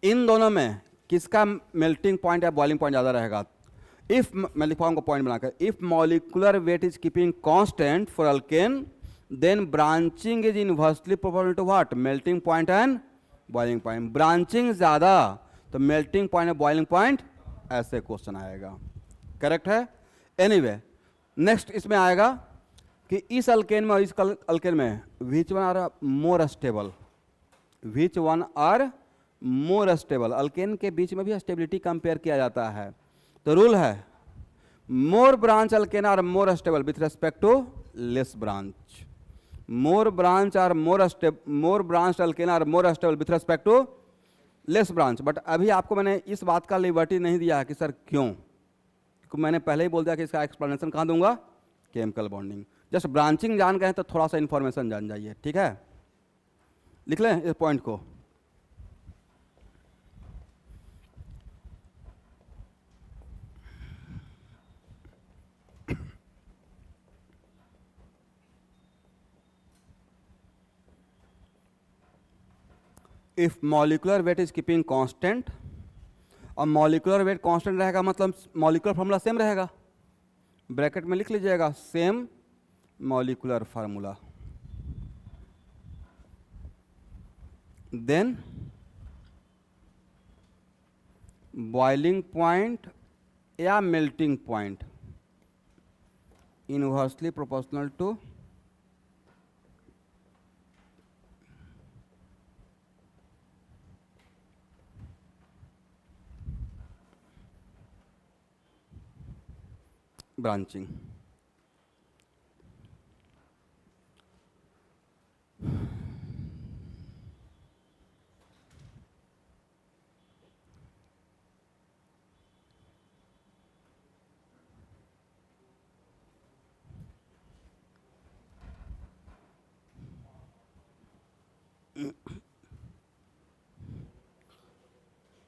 इन दोनों में किसका मेल्टिंग पॉइंट या बॉइलिंग पॉइंट ज़्यादा रहेगा? इफ, मैं लिखवाऊंगा पॉइंट बनाकर, if molecular weight is keeping constant for alkane, then branching is inversely proportional to what? Melting point and boiling point. Branching ज़्यादा तो melting point and boiling point, ऐसे question आएगा। Correct है? एनीवे, नेक्स्ट इसमें आएगा कि इस अल्केन में और इस अल्केन में which one are more stable? Which one are more stable? Alkane के बीच में भी स्टेबिलिटी कंपेयर किया जाता है। तो रूल है more branch alkane are more stable with respect to less branch. More branch are more branch alkane are more stable with respect to less branch. But अभी आपको मैंने इस बात का लिबर्टी नहीं दिया कि सर क्यों, क्योंकि मैंने पहले ही बोल दिया कि इसका एक्सप्लेनेशन कहाँ दूंगा, केमिकल बॉन्डिंग। जस्ट ब्रांचिंग जान गए तो थोड़ा सा इंफॉर्मेशन जान जाइए, ठीक है। लिख लें इस पॉइंट को। If molecular weight is keeping constant, और मॉलिकुलर वेट कांस्टेंट रहेगा मतलब मॉलिकुलर फार्मूला सेम रहेगा। ब्रैकेट में लिख लीजिएगा same molecular formula. Then boiling point या melting point inversely proportional to branching.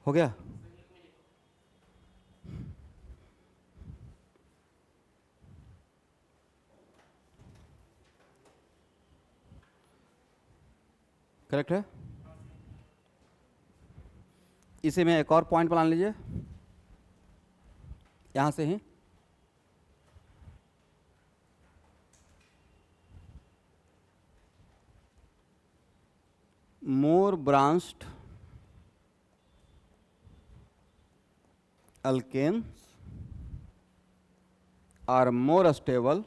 हो गया। करेक्ट है। इसे में एक और पॉइंट बना लीजिए यहां से ही। मोर branched alkanes are more stable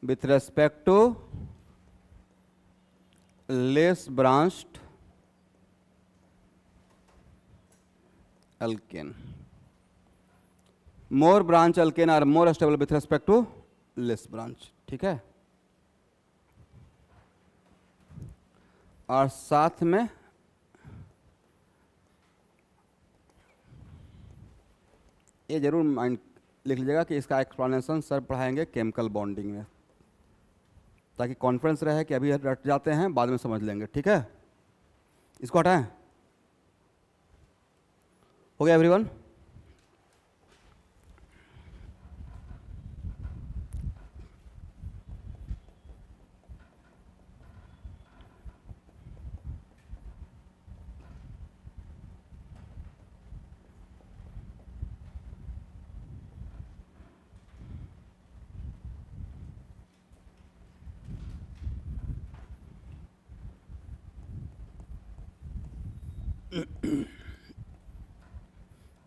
with respect to less branched alkane. More branch alkane are more stable with respect to less branch, ठीक है। और साथ में ये जरूर माइंड लिख लीजिएगा कि इसका एक्सप्लेनेशन सर पढ़ाएंगे केमिकल बॉन्डिंग में, ताकि कॉन्फिडेंस रहे कि अभी रट जाते हैं बाद में समझ लेंगे, ठीक है। इसको हटाएं। हो गया एवरीवन।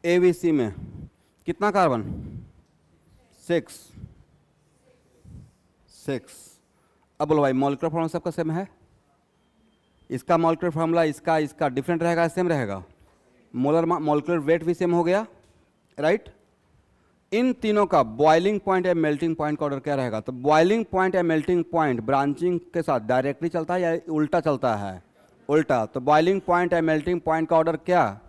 एबीसी में कितना कार्बन? 6। अब बोलो भाई मॉलिक्यूलर फार्मूला सबका सेम है? इसका मॉलिक्यूलर फार्मूला इसका डिफरेंट रहेगा, सेम रहेगा? मॉलिक्यूलर वेट भी सेम हो गया, राइट। इन तीनों का बॉइलिंग पॉइंट या मेल्टिंग पॉइंट का ऑर्डर क्या रहेगा? तो बॉइलिंग पॉइंट या मेल्टिंग पॉइंट ब्रांचिंग के साथ डायरेक्टली चलता है या उल्टा चलता है? उल्टा। तो बॉइलिंग पॉइंट या मेल्टिंग पॉइंट का ऑर्डर क्या?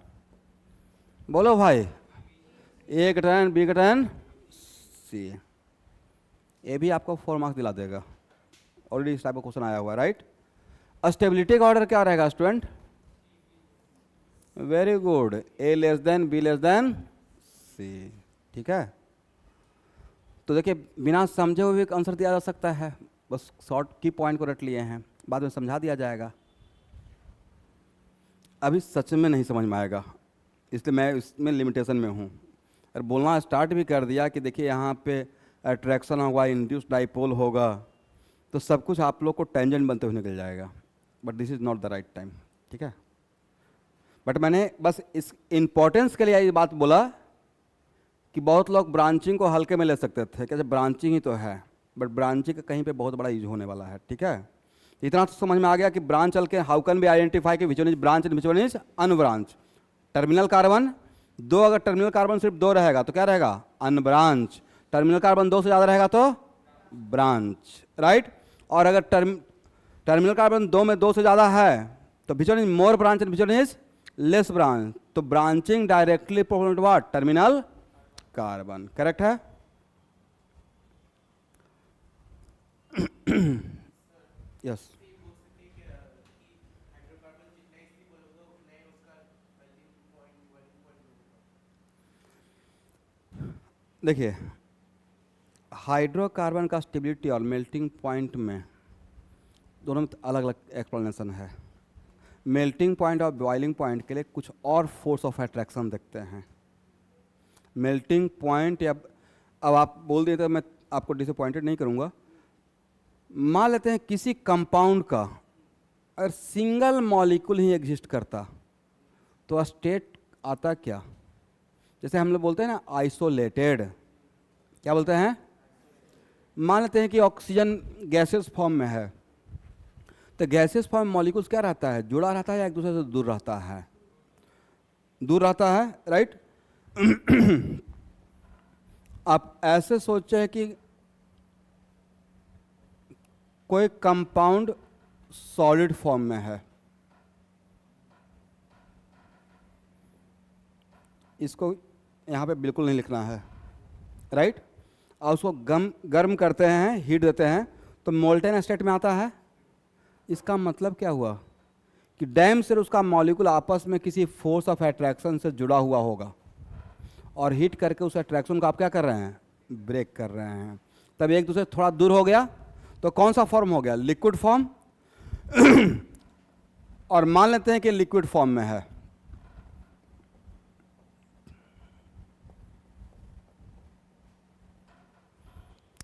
बोलो भाई। A greater than B greater than C. ये भी आपको 4 मार्क्स दिला देगा, ऑलरेडी इस टाइप का क्वेश्चन आया हुआ है, राइट। स्टेबिलिटी का ऑर्डर क्या रहेगा student? Very good, A less than B less than C, ठीक है। तो देखिए बिना समझे हुए भी आंसर दिया जा सकता है, बस शॉर्ट की पॉइंट को रट लिए हैं, बाद में समझा दिया जाएगा। अभी सच में नहीं समझ में आएगा, इसलिए मैं इसमें लिमिटेशन में हूँ। और बोलना स्टार्ट भी कर दिया कि देखिए यहाँ पे अट्रैक्शन होगा, इंड्यूस्ड डाइपोल होगा, तो सब कुछ आप लोग को टेंजेंट बनते हुए निकल जाएगा। But this is not the right time, ठीक है। बट मैंने बस इस इम्पोर्टेंस के लिए ये बात बोला कि बहुत लोग ब्रांचिंग को हल्के में ले सकते थे, कैसे ब्रांचिंग ही तो है, बट ब्रांचिंग का कहीं पे बहुत बड़ा यूज होने वाला है, ठीक है। इतना तो समझ में आ गया कि ब्रांच चल के हाउ कैन बी आइडेंटिफाई कि which one is branch and which one is unbranch. Terminal carbon दो, अगर टर्मिनल कार्बन सिर्फ दो रहेगा तो क्या रहेगा, अनब्रांच। टर्मिनल कार्बन दो से ज़्यादा रहेगा तो ब्रांच, राइट। और अगर टर्मिनल कार्बन दो से ज़्यादा है तो which one is more branch and which one is less branch. तो branching directly proportional to what, terminal carbon, correct है। यस देखिए, हाइड्रोकार्बन का स्टेबिलिटी और मेल्टिंग पॉइंट में दोनों में अलग अलग एक्सप्लेनेशन है। मेल्टिंग पॉइंट और बॉइलिंग पॉइंट के लिए कुछ और फोर्स ऑफ अट्रैक्शन देखते हैं। मेल्टिंग पॉइंट या अब आप बोल दिए तो मैं आपको डिसअपॉइंटेड नहीं करूँगा। मान लेते हैं किसी कंपाउंड का अगर सिंगल मॉलिक्यूल ही एग्जिस्ट करता तो स्टेट आता क्या, जैसे हम लोग बोलते हैं ना आइसोलेटेड, क्या बोलते हैं। मान लेते हैं कि ऑक्सीजन गैसेस फॉर्म में है, तो गैसेस फॉर्म मॉलिक्यूल्स क्या रहता है, जुड़ा रहता है या एक दूसरे से दूर रहता है, दूर रहता है, राइट। आप ऐसे सोचे कि कोई कंपाउंड सॉलिड फॉर्म में है, इसको यहाँ पे बिल्कुल नहीं लिखना है, राइट। और उसको गर्म करते हैं, हीट देते हैं तो मोल्टेन स्टेट में आता है। इसका मतलब क्या हुआ कि डैम से उसका मॉलिक्यूल आपस में किसी फोर्स ऑफ अट्रैक्शन से जुड़ा हुआ होगा और हीट करके उस अट्रैक्शन को आप क्या कर रहे हैं, ब्रेक कर रहे हैं। तब एक दूसरे थोड़ा दूर हो गया तो कौन सा फॉर्म हो गया, लिक्विड फॉर्म। और मान लेते हैं कि लिक्विड फॉर्म में है,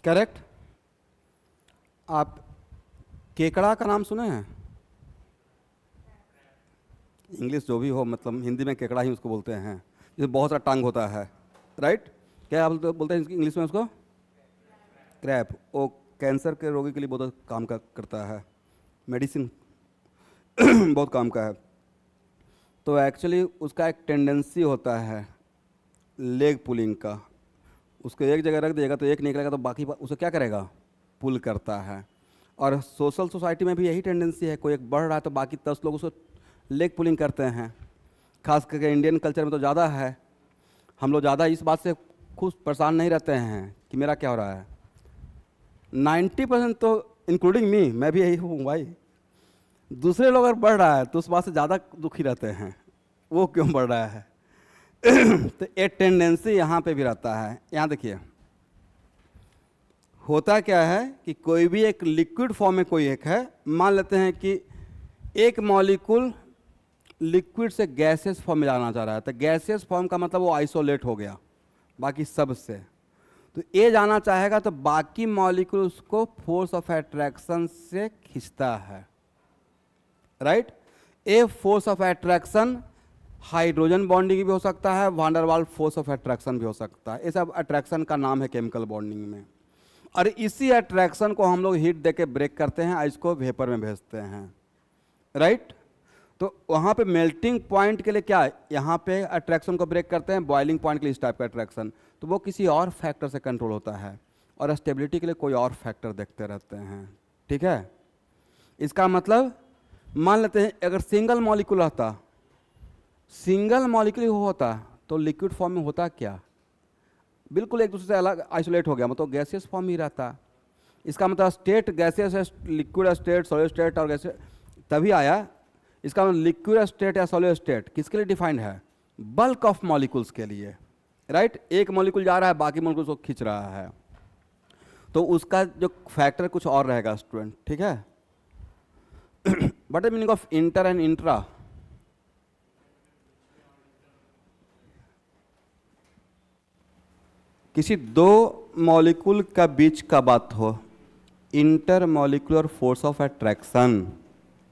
करेक्ट। आप केकड़ा का नाम सुने हैं, इंग्लिश जो भी हो, मतलब हिंदी में केकड़ा ही उसको बोलते हैं, जिसमें बहुत सारा टांग होता है, राइट। क्या आप बोलते हैं इंग्लिश में उसको, क्रैप। वो कैंसर के रोगी के लिए बहुत काम करता है, मेडिसिन बहुत काम का है। तो एक्चुअली उसका एक टेंडेंसी होता है लेग पुलिंग का, उसको एक जगह रख देगा तो एक निकलेगा तो बाकी उसे क्या करेगा, पुल करता है। और सोशल सोसाइटी में भी यही टेंडेंसी है, कोई एक बढ़ रहा है तो बाकी 10 लोग उसको लेग पुलिंग करते हैं। खास करके इंडियन कल्चर में तो ज़्यादा है, हम लोग ज़्यादा इस बात से खुश परेशान नहीं रहते हैं कि मेरा क्या हो रहा है। 90% तो इंक्लूडिंग मी, मैं भी यही हूँ भाई। दूसरे लोग अगर बढ़ रहा है तो उस बात से ज़्यादा दुखी रहते हैं, वो क्यों बढ़ रहा है। तो एक टेंडेंसी यहाँ पे भी रहता है। यहाँ देखिए होता क्या है कि कोई भी एक लिक्विड फॉर्म में कोई एक है, मान लेते हैं कि एक मॉलिक्यूल लिक्विड से गैसेस फॉर्म में जाना चाह रहा है, तो गैसेस फॉर्म का मतलब वो आइसोलेट हो गया बाकी सब से। तो ये जाना चाहेगा तो बाकी मॉलिक्यूल उसको फोर्स ऑफ अट्रैक्शन से खींचता है, right. A force of attraction hydrogen bonding भी हो सकता है, van der Waals force of attraction भी हो सकता है। ये सब अट्रैक्शन का नाम है केमिकल बॉन्डिंग में। और इसी अट्रैक्शन को हम लोग हीट देके ब्रेक करते हैं, इसको वेपर में भेजते हैं, राइट। तो वहाँ पे मेल्टिंग पॉइंट के लिए क्या है, यहाँ पे अट्रैक्शन को ब्रेक करते हैं, बॉइलिंग पॉइंट के लिए इस टाइप का अट्रैक्शन, तो वो किसी और फैक्टर से कंट्रोल होता है। और स्टेबिलिटी के लिए कोई और फैक्टर देखते रहते हैं, ठीक है। इसका मतलब मान लेते हैं अगर सिंगल मॉलिक्यूल रहता, सिंगल मॉलिक्यूल होता तो लिक्विड फॉर्म में होता क्या, बिल्कुल एक दूसरे से अलग आइसोलेट हो गया, मतलब गैसियस फॉर्म ही रहता। इसका मतलब state gaseous, liquid state, solid state और गैसियस तभी आया। इसका मतलब लिक्विड स्टेट या सॉलिड स्टेट किसके लिए डिफाइंड है, बल्क ऑफ मॉलिक्यूल्स के लिए, राइट। एक मॉलिक्यूल जा रहा है, बाकी मॉलिक्यूल्स को खींच रहा है, तो उसका जो फैक्टर कुछ और रहेगा स्टूडेंट, ठीक है। What is meaning of inter and intra, किसी दो मॉलिक्यूल का बीच का बात हो, inter molecular force of attraction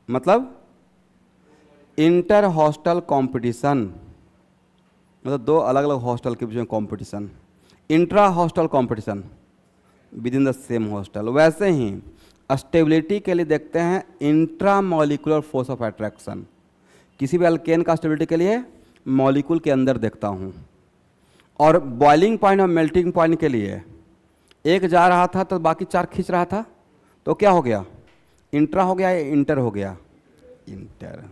मतलब इंटर हॉस्टल कंपटीशन, मतलब दो अलग अलग हॉस्टल के बीच में competition. Intra hostel competition with in the same hostel. वैसे ही स्टेबिलिटी के लिए देखते हैं इंट्रामॉलिक्यूलर फोर्स ऑफ अट्रैक्शन। किसी भी अल्केन का स्टेबिलिटी के लिए मॉलिक्यूल के अंदर देखता हूँ। और बॉइलिंग पॉइंट और मेल्टिंग पॉइंट के लिए एक जा रहा था तो बाकी 4 खींच रहा था, तो क्या हो गया? इंट्रा हो गया या इंटर हो गया? इंटर।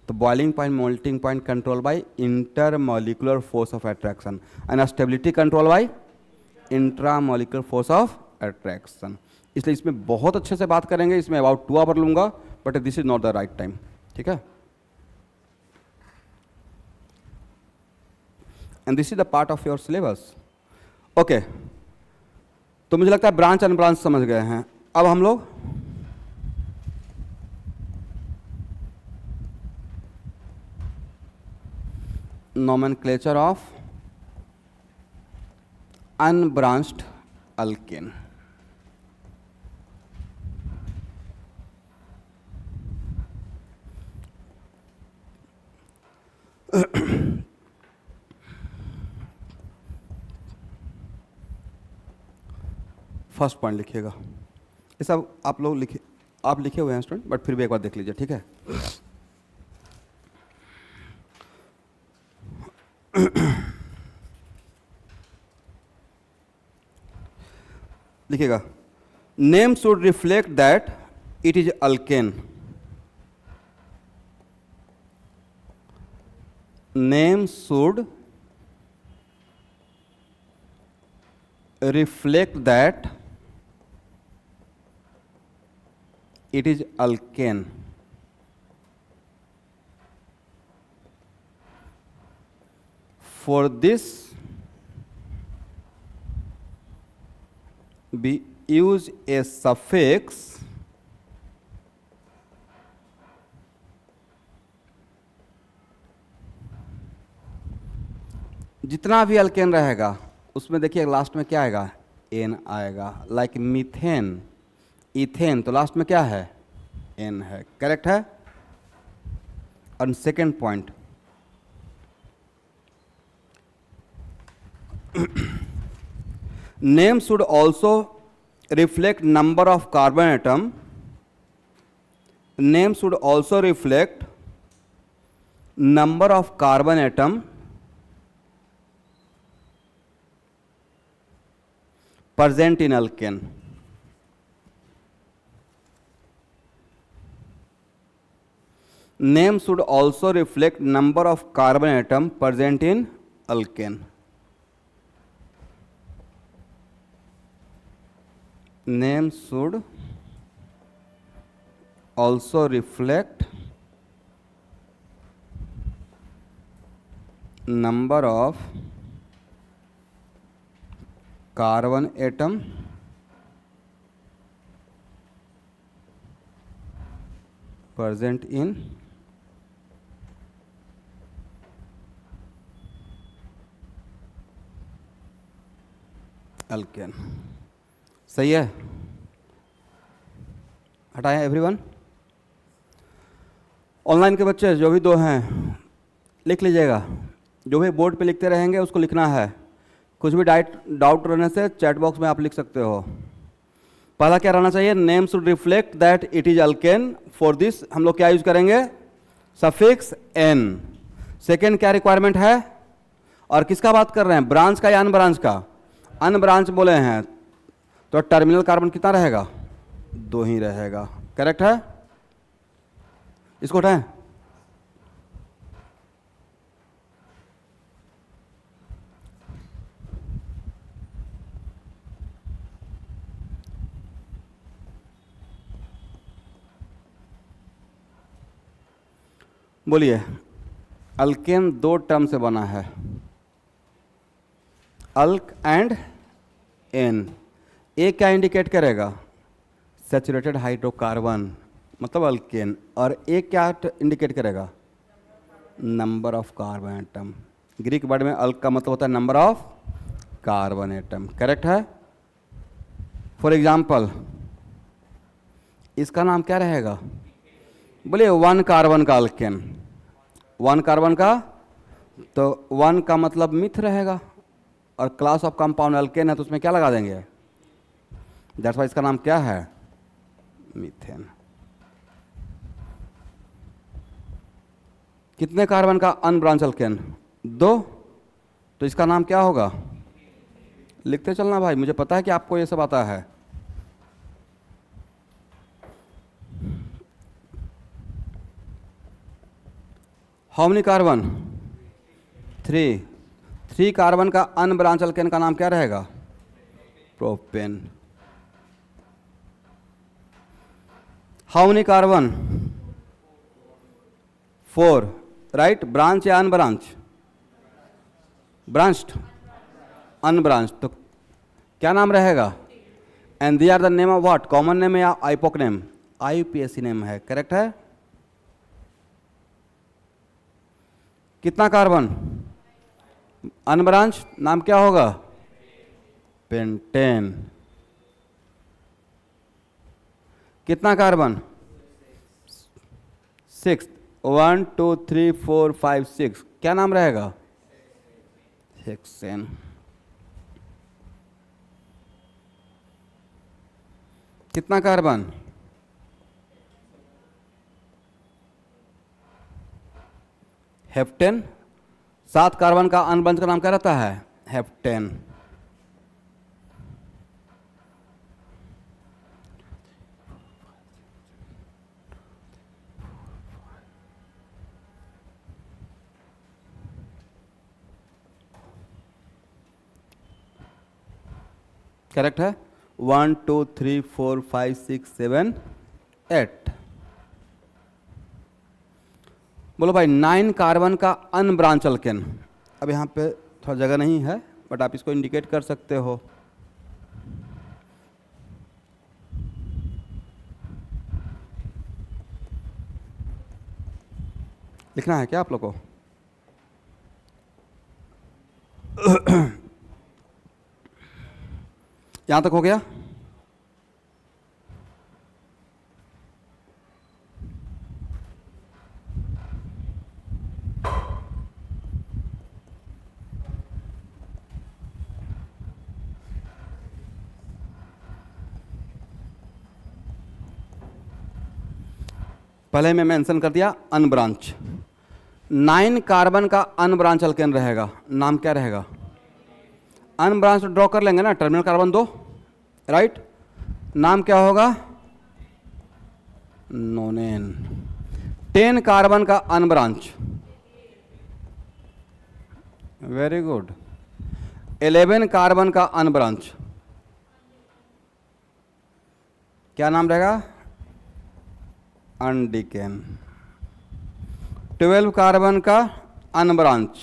तो boiling point melting point control by intermolecular force of attraction and stability control by intramolecular force of attraction. इसलिए इसमें बहुत अच्छे से बात करेंगे। इसमें अबाउट 2 आवर लूंगा, but this is not the right time. ठीक है, and this is the part of your syllabus. Okay, तो मुझे लगता है ब्रांच एंड ब्रांच समझ गए हैं। अब हम लोग nomenclature of unbranched alkane. First point लिखिएगा। ये सब आप लोग लिखे हुए हैं स्टूडेंट, बट फिर भी एक बार देख लीजिए। ठीक है, लिखिएगा, name should reflect that it is alkane. Name should reflect that it is alkane. For this we use a suffix जितना भी अल्केन रहेगा उसमें देखिए लास्ट में क्या आएगा? एन आएगा। लाइक मीथेन, इथेन, तो लास्ट में क्या है? एन है। करेक्ट है। और second point, name should also reflect number of carbon atom. Name should also reflect number of carbon atom present in alkane. Name should also reflect number of carbon atom present in alkane. Name should also reflect number of carbon atom present in alkane. सही है, हटाएं everyone. Online के बच्चे जो भी 2 हैं लिख लीजिएगा। जो भी बोर्ड पे लिखते रहेंगे उसको लिखना है। कुछ भी डाउट रहने से चैट बॉक्स में आप लिख सकते हो। पहला क्या रहना चाहिए? Name should reflect that it is alkane. For this हम लोग क्या यूज करेंगे? Suffix ane. सेकेंड क्या रिक्वायरमेंट है? और किसका बात कर रहे हैं? ब्रांच का या अन ब्रांच का? अन ब्रांच बोले हैं तो टर्मिनल कार्बन कितना रहेगा? 2 ही रहेगा। करेक्ट है। इसको उठाएं। बोलिए, अल्केन 2 टर्म से बना है, अल्क एंड एन। ए क्या इंडिकेट करेगा? सैचुरेटेड हाइड्रोकार्बन, मतलब अल्केन। और ए क्या इंडिकेट करेगा? Number of carbon atom. Greek word में अल्क का मतलब होता है number of carbon atom. Correct है। फॉर एग्जाम्पल इसका नाम क्या रहेगा? बोलिए 1 कार्बन का अल्केन। 1 कार्बन का, तो 1 का मतलब मिथ रहेगा। और क्लास ऑफ कंपाउंड अल्केन है तो उसमें क्या लगा देंगे? दैट्स वाई इसका नाम क्या है, मीथेन। कितने कार्बन का अनब्रांच अल्केन, 2, तो इसका नाम क्या होगा, लिखते चलना भाई, मुझे पता है कि आपको ये सब आता है। हाउ मेनी कार्बन, 3 कार्बन का अनब्रांच अल्केन का नाम क्या रहेगा, propane. How many carbon, 4, right, branch या अनब्रांच, ब्रांच्ड, अनब्रांच, तो क्या नाम रहेगा, and they are the name of what, common name या आईपोक नेम, आईयूपीएसी नेम है, करेक्ट है। कितना कार्बन, अनब्रांच, नाम क्या होगा, पेंटेन। कितना कार्बन, 6, 1 2 3 4 5 6, क्या नाम रहेगा, हेक्सेन। कितना कार्बन, हेप्टेन। 7 कार्बन का अनब्रांच का नाम क्या रहता है, हेप्टेन। करेक्ट है, 1 2 3 4 5 6 7 8। बोलो भाई 9 कार्बन का अनब्रांच अल्केन। अब यहाँ पे थोड़ा जगह नहीं है बट आप इसको इंडिकेट कर सकते हो। लिखना है क्या आप लोग को? यहाँ तक हो गया? पहले मैं मेंशन कर दिया अनब्रांच। 9 कार्बन का अनब्रांच अल्केन रहेगा, नाम क्या रहेगा? अनब्रांच ड्रॉ कर लेंगे ना, टर्मिनल कार्बन 2, राइट। नाम क्या होगा? नोनेन। 10 कार्बन का अनब्रांच, वेरी गुड। 11 कार्बन का अनब्रांच, क्या नाम रहेगा? अनडिकेन। 12 कार्बन का अनब्रांच,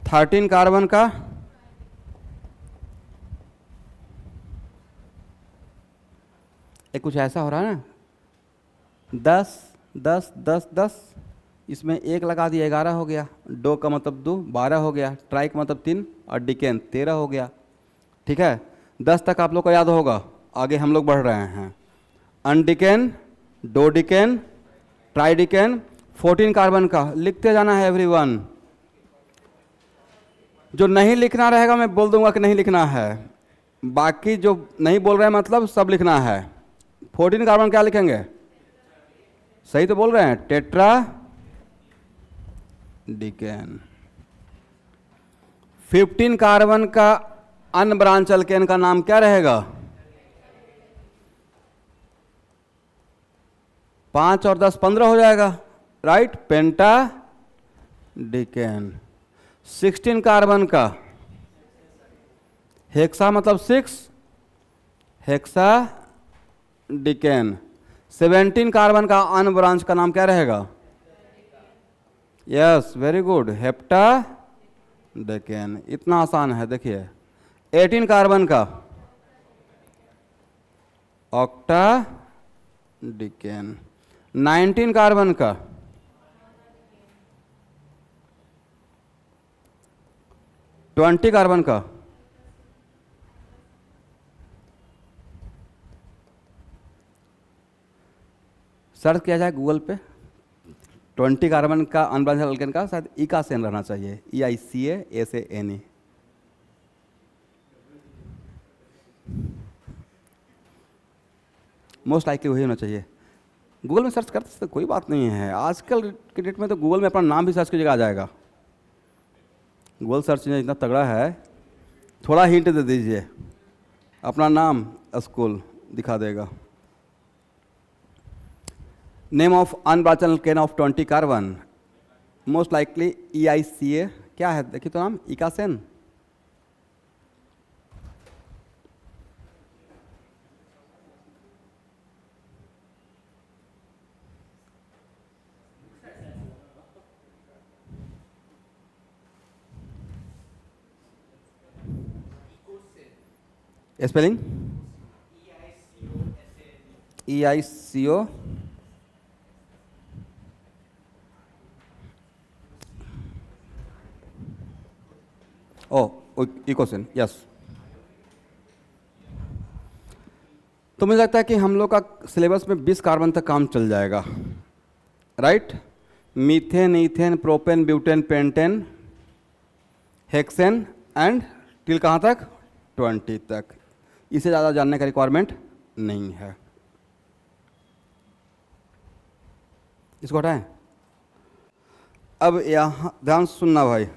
13 कार्बन का एक कुछ ऐसा हो रहा है ना, 10 10 10 10, इसमें एक लगा दिया 11 हो गया, डो का मतलब 2 12 हो गया, ट्राई का मतलब 3 और डिकेन 13 हो गया। ठीक है, 10 तक आप लोग को याद होगा, आगे हम लोग बढ़ रहे हैं। अनडिकेन, डोडिकेन, ट्राइडिकेन, 14 कार्बन का लिखते जाना है एवरीवन। जो नहीं लिखना रहेगा मैं बोल दूंगा कि नहीं लिखना है, बाकी जो नहीं बोल रहे हैं मतलब सब लिखना है। 14 कार्बन क्या लिखेंगे? सही तो बोल रहे हैं, टेट्रा डिकेन। 15 कार्बन का अनब्रांच अल्केन का नाम क्या रहेगा? 5 और 10 15 हो जाएगा, राइट, पेंटा डिकेन। 16 कार्बन का हेक्सा मतलब 6, हेक्सा डिकेन। 17 कार्बन का अनब्रांच का नाम क्या रहेगा? Yes, very good, heptadecane. इतना आसान है, देखिए। 18 कार्बन का ऑक्टा डिकेन। 19 कार्बन का ट्वेंटी कार्बन का सर्च किया जाए गूगल पे, 20 कार्बन का अनब्रांच अल्केन का शायद ई का सेन रहना चाहिए, EICA SANE। मोस्ट लाइकली वही होना चाहिए। गूगल में सर्च करते तो कोई बात नहीं है, आजकल के डेट में तो गूगल में अपना नाम भी सर्च कीजिएगा आ जाएगा। गूगल सर्च इतना तगड़ा है, थोड़ा हिंट दे दीजिए, अपना नाम स्कूल दिखा देगा। Name of unbranched alkane of 20 carbon, most likely EICA। क्या है देखिए तो नाम, eicosane. Spelling EICO। O eicosane, yes. तो मुझे लगता है कि हम लोग का सिलेबस में 20 कार्बन तक काम चल जाएगा, right. Methane, ethane, propane, butane, pentane, hexane and till कहाँ तक, 20 तक। इसे ज़्यादा जानने का रिक्वायरमेंट नहीं है। इसको हटाएं। अब यहाँ ध्यान सुनना भाई,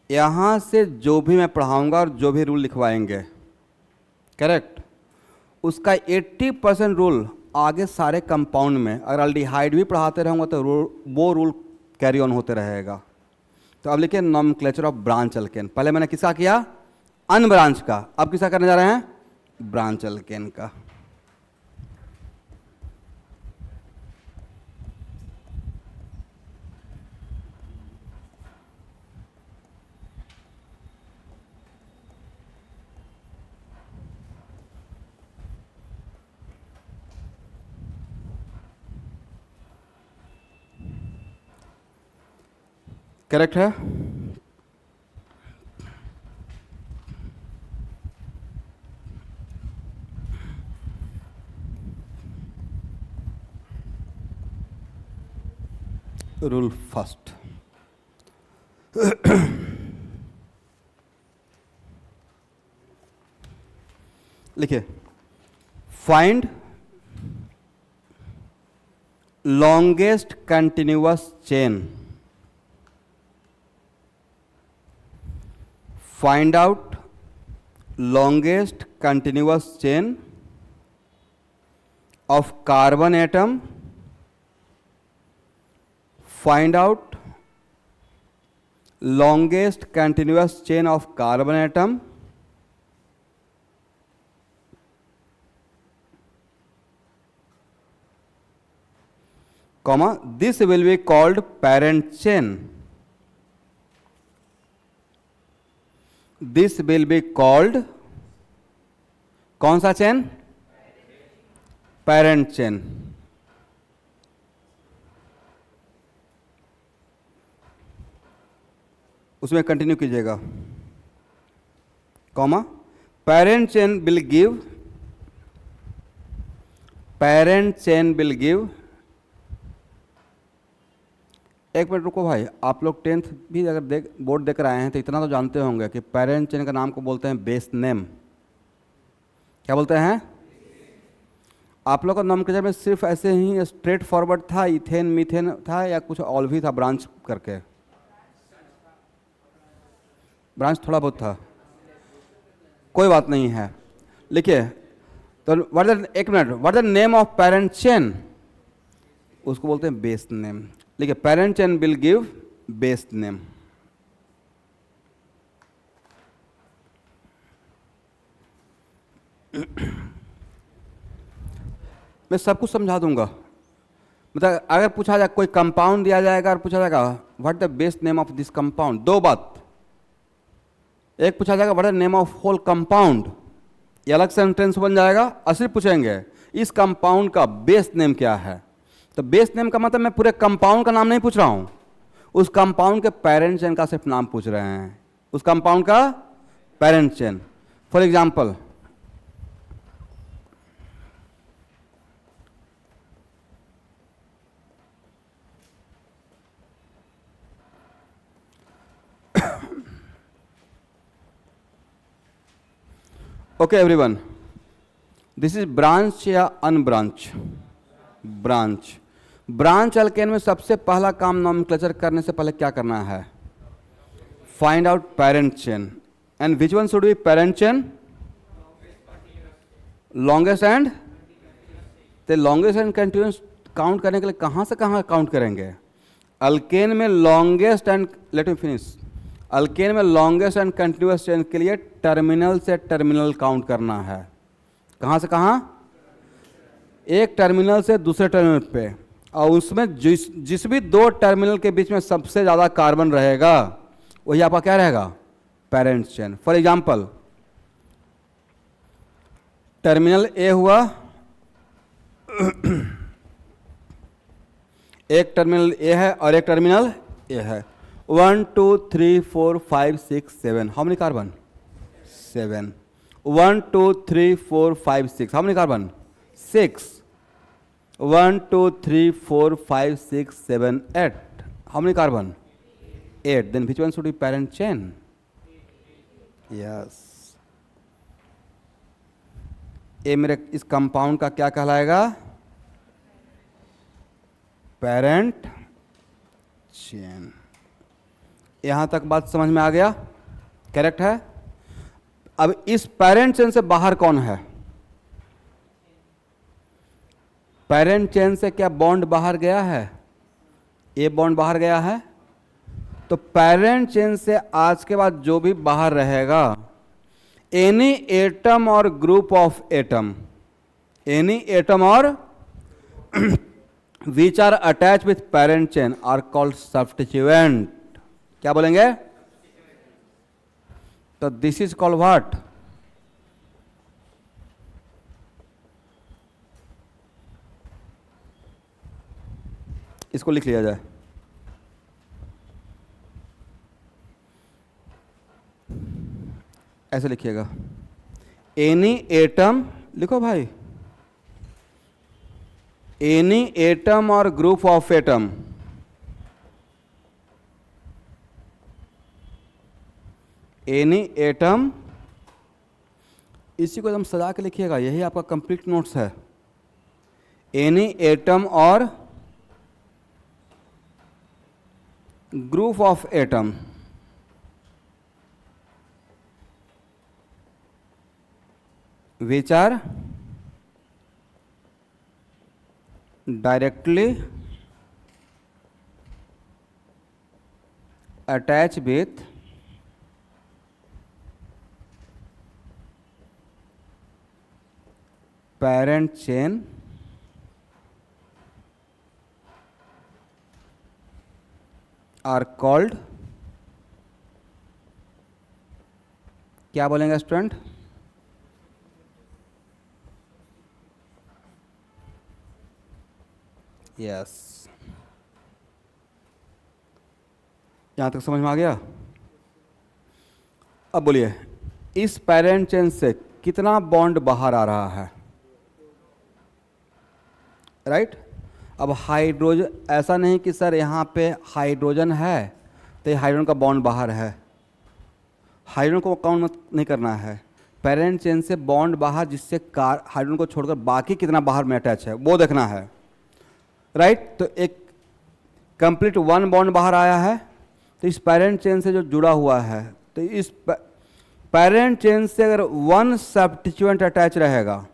यहाँ से जो भी मैं पढ़ाऊँगा और जो भी रूल लिखवाएंगे, करेक्ट, उसका 80% रूल आगे सारे कंपाउंड में, अगर अल्डिहाइड भी पढ़ाते रहूँगा तो वो रूल कैरी ऑन होते रहेगा। तो अब लिखिए नॉमेनक्लेचर ऑफ ब्रांच अल्केन। पहले मैंने किसका किया, अनब्रांच का, अब किसका करने जा रहे हैं, ब्रांच अल्केन का। करेक्ट है। रूल फर्स्ट, लिखिए find longest continuous chain, find out longest continuous chain of carbon atom, find out longest continuous chain of carbon atom, comma, this will be called parent chain. This will be called कौन सा chain, parent chain. उसमें continue कीजिएगा, comma, parent chain will give, parent chain will give. एक minute रुको भाई, आप लोग 10th भी अगर बोर्ड देकर आए हैं तो इतना तो जानते होंगे कि पेरेंट चेन का नाम को बोलते हैं बेस नेम। क्या बोलते हैं? आप लोग का नोमेनक्लेचर में सिर्फ ऐसे ही स्ट्रेट फॉरवर्ड था, इथेन मीथेन था, या कुछ और भी था ब्रांच करके? ब्रांच थोड़ा बहुत था, कोई बात नहीं है। लिखिए तो एक minute, what the name of parent chain, उसको बोलते हैं बेस नेम। लिखिए parent chain will give base name. मैं सब कुछ समझा दूंगा। मतलब अगर पूछा जाए, कोई कंपाउंड दिया जाएगा और पूछा जाएगा what the base name of this compound, दो बात, एक पूछा जाएगा what the name of whole compound, ये अलग सेंटेंस बन जाएगा। और सिर्फ पूछेंगे इस कंपाउंड का बेस नेम क्या है। तो बेस नेम का मतलब मैं पूरे कंपाउंड का नाम नहीं पूछ रहा हूं, उस कंपाउंड के पेरेंट चेन का सिर्फ नाम पूछ रहे हैं, उस कंपाउंड का parent chain. For example, okay everyone, this is branch या अनब्रांच? ब्रांच। ब्रांच अल्केन में सबसे पहला काम नॉमेनक्लेचर करने से पहले क्या करना है? Find out parent chain. And which one should be parent chain? Longest and. तो लॉन्गेस्ट एंड कंटिन्यूस काउंट करने के लिए कहाँ से कहाँ काउंट करेंगे? अल्केन में longest and, let me finish, alkane में लॉन्गेस्ट एंड कंटिन्यूस चेन के लिए टर्मिनल से टर्मिनल काउंट करना है। कहाँ से कहाँ? एक टर्मिनल से दूसरे टर्मिनल पे, और उसमें जिस भी दो टर्मिनल के बीच में सबसे ज़्यादा कार्बन रहेगा वही आपका क्या रहेगा? Parent chain. For example, terminal ए हुआ, एक टर्मिनल ए है और एक टर्मिनल ए है। 1 2 3 4 5 6 7, how many carbon? 7। 1 2 3 4 5 6, how many carbon? 6। 1 2 3 4 5 6 7 8, how many carbon? 8। Then which one should be parent chain? Yes. ये मेरे इस कंपाउंड का क्या कहलाएगा? Parent chain. यहां तक बात समझ में आ गया? करेक्ट है। अब इस पेरेंट चेन से बाहर कौन है? पेरेंट चेन से क्या बॉन्ड बाहर गया है? ये बॉन्ड बाहर गया है। तो पेरेंट चेन से आज के बाद जो भी बाहर रहेगा, एनी एटम और group of atom, any atom और which are attached with parent chain are called substituent. क्या बोलेंगे? तो this is called what? इसको लिख लिया जाए। ऐसे लिखिएगा, एनी एटम, लिखो भाई, एनी एटम और group of atom any atom, इसी को एकदम सजा के लिखिएगा, यही आपका कंप्लीट नोट्स है। एनी एटम और group of atom which are directly attached with parent chain are called, क्या बोलेंगे स्टूडेंट? यस। यहां तक समझ में आ गया? अब बोलिए, इस पेरेंट चेन से कितना बॉन्ड बाहर आ रहा है? राइट? अब हाइड्रोजन, ऐसा नहीं कि सर यहाँ पे हाइड्रोजन है तो हाइड्रोजन का बॉन्ड बाहर है, हाइड्रोजन को काउंट मत नहीं करना है। पेरेंट चेन से बॉन्ड बाहर जिससे हाइड्रोजन को छोड़कर बाकी कितना बाहर में अटैच है वो देखना है। राइट? तो एक कंप्लीट वन बॉन्ड बाहर आया है, तो इस पेरेंट चेन से जो जुड़ा हुआ है, तो इस पेरेंट चेन से अगर वन सब्स्टिट्यूएंट अटैच रहेगा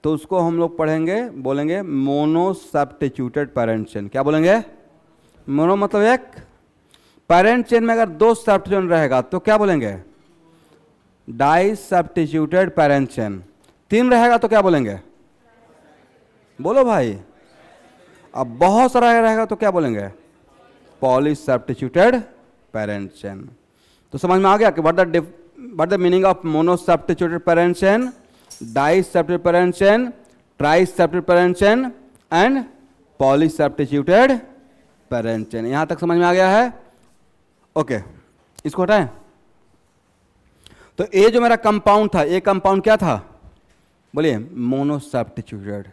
तो उसको हम लोग पढ़ेंगे, बोलेंगे मोनो सब्स्टिट्यूटेड पेरेंट चेन। क्या बोलेंगे? मोनो मतलब एक। पेरेंट चेन में अगर दो सब्स्टिट्यूएंट रहेगा तो क्या बोलेंगे? Di substituted parent chain. तीन रहेगा तो क्या बोलेंगे? बोलो भाई। अब बहुत सारा रहेगा तो क्या बोलेंगे? Poly substituted parent chain. तो समझ में आ गया कि what the meaning of mono substituted parent chain, di substituted parent chain, tri substituted parent chain and poly substituted parent chain. यहां तक समझ में आ गया है? ओके, इसको हटाएं। तो ये जो मेरा कंपाउंड था, ये कंपाउंड क्या था? बोलिए, mono substituted.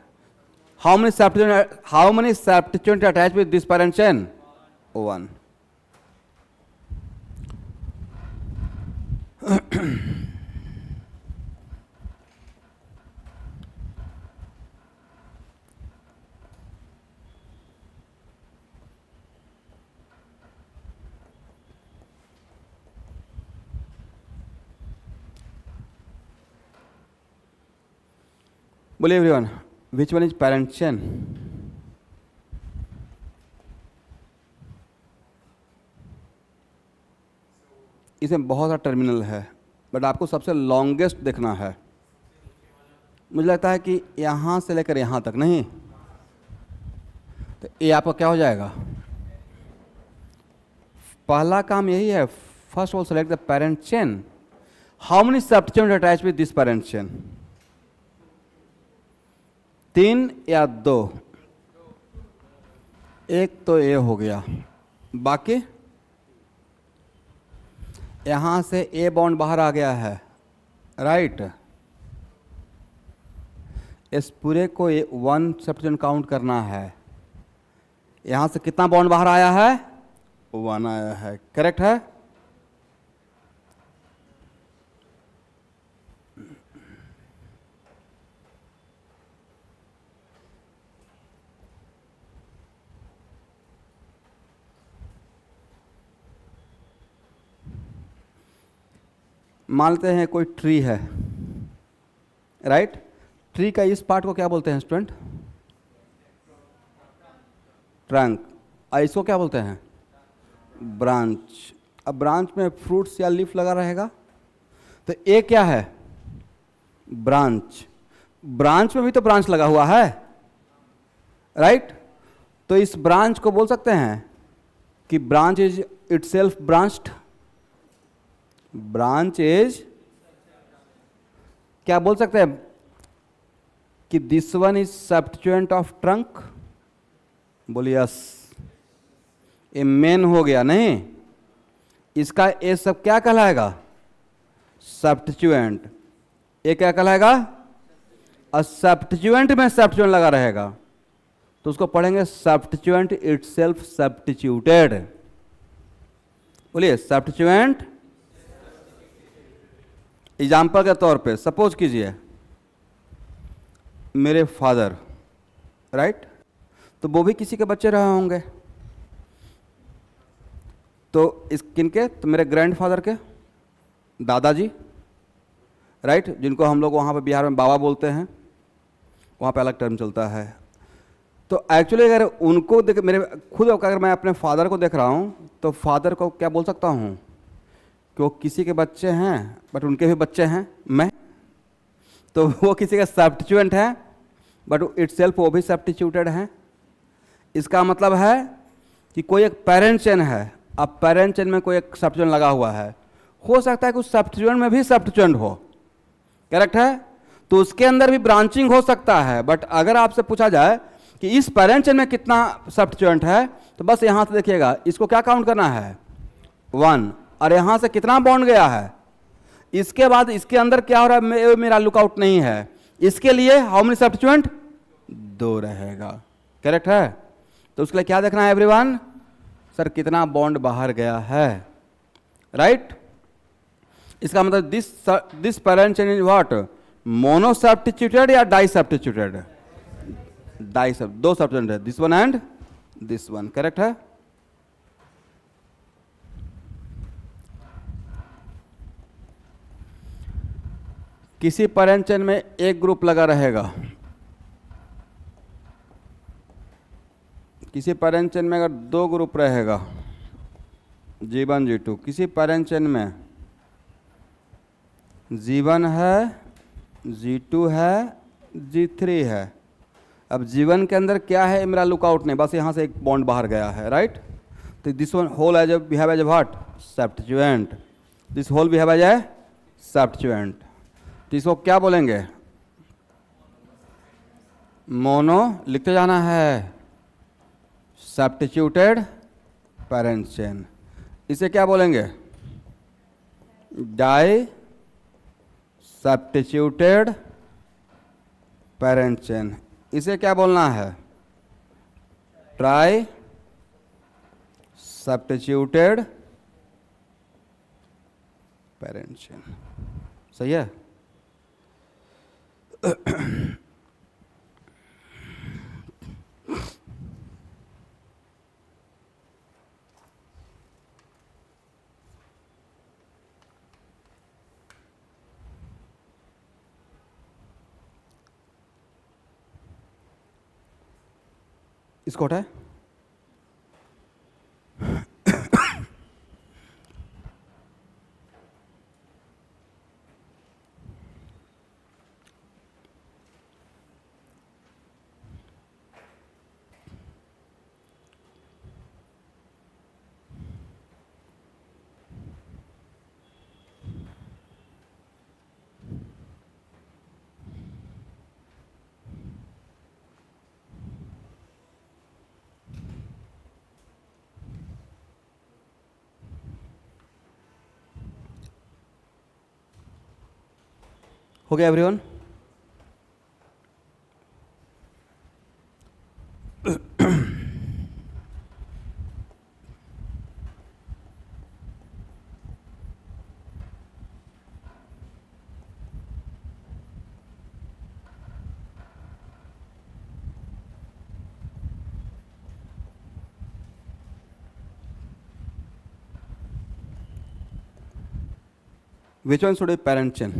How many substituents attached with this parent chain? 1. बोलिए everyone, which one is parent chain? इसमें बहुत सारा टर्मिनल है, बट आपको सबसे लॉन्गेस्ट देखना है। मुझे लगता है कि यहाँ से लेकर यहाँ तक, नहीं तो ये आपका क्या हो जाएगा? पहला काम यही है, first all select the parent chain. How many substituent attach with this parent chain? 3 या 2? एक तो ये हो गया, बाकी यहां से ए बॉन्ड बाहर आ गया है, राइट। इस पूरे को 1 सब्स्टिट्यूएंट काउंट करना है। यहां से कितना बॉन्ड बाहर आया है? 1 आया है, करेक्ट है। मानते हैं कोई ट्री है, राइट। ट्री का इस पार्ट को क्या बोलते हैं स्टूडेंट? ट्रंक। और इसको क्या बोलते हैं? ब्रांच। अब ब्रांच में फ्रूट्स या लीफ लगा रहेगा, तो ये क्या है? ब्रांच। ब्रांच में भी तो ब्रांच लगा हुआ है, राइट। तो इस ब्रांच को बोल सकते हैं कि branch is itself branched. Branch is, क्या बोल सकते हैं कि this one is substituent of trunk? बोलिए यस। ये मेन हो गया, नहीं इसका ये सब क्या कहलाएगा? सब्स्टिट्यूएंट। ये क्या कहलाएगा? और सब्स्टिट्यूएंट में सब्स्टिट्यूएंट लगा रहेगा तो उसको पढ़ेंगे सब्स्टिट्यूएंट इटसेल्फ सब्स्टिट्यूटेड। बोलिए सब्स्टिट्यूएंट। एग्जाम्पल के तौर पे सपोज कीजिए मेरे फादर, राइट, तो वो भी किसी के बच्चे रहे होंगे। तो इस किनके? तो मेरे ग्रैंडफादर के, दादाजी, राइट, जिनको हम लोग वहाँ पे बिहार में बाबा बोलते हैं, वहाँ पे अलग टर्म चलता है। तो एक्चुअली अगर उनको देख, मेरे खुद अगर मैं अपने फादर को देख रहा हूँ तो फादर को क्या बोल सकता हूँ कि वो किसी के बच्चे हैं, बट उनके भी बच्चे हैं मैं, तो वो किसी का सब्स्टिट्यूएंट है, बट इटसेल्फ वो भी सब्स्टिट्यूटेड है। इसका मतलब है कि कोई एक पेरेंट चेन है, अब पेरेंट चेन में कोई एक सब्स्टिट्यूएंट लगा हुआ है, हो सकता है कि उस सब्स्टिट्यूएंट में भी सब्स्टिट्यूएंट हो, करेक्ट है, तो उसके अंदर भी ब्रांचिंग हो सकता है। बट अगर आपसे पूछा जाए कि इस पेरेंट चेन में कितना सब्स्टिट्यूएंट है, तो बस यहां से देखिएगा, इसको क्या काउंट करना है? 1। और यहां से कितना बॉन्ड गया है? इसके बाद इसके अंदर क्या हो रहा है मेरा लुकआउट नहीं है, इसके लिए हाउ मेनी सब्स्टिट्यूएंट? 2 रहेगा, करेक्ट है। तो उसके लिए क्या देखना है एवरीवन? सर कितना बॉन्ड बाहर गया है, राइट। इसका मतलब this parent chain is what? Mono substituted या डाई सब्स्टिट्यूटेड? डाई सब, 2 सब्स्टिट्यूएंट है, this one and this one, correct है। किसी पेरेंट चेन में एक ग्रुप लगा रहेगा, किसी पेरेंट चेन में अगर 2 ग्रुप रहेगा, G1 G2, किसी पेरेंट चेन में G1 है, G2 है, G3 है। अब G1 के अंदर क्या है मेरा लुकआउट नहीं, बस यहाँ से एक बॉन्ड बाहर गया है, राइट। तो this one whole as we have as what? Substituent. This whole we have as a substituent. तो इसको क्या बोलेंगे? मोनो, लिखते जाना है, सब्स्टिट्यूटेड पेरेंट चेन। इसे क्या बोलेंगे? Di substituted parent chain. इसे क्या बोलना है? Tri substituted parent chain. सही है। इसको हटाए। हो गया everyone? Which one should be parent chain?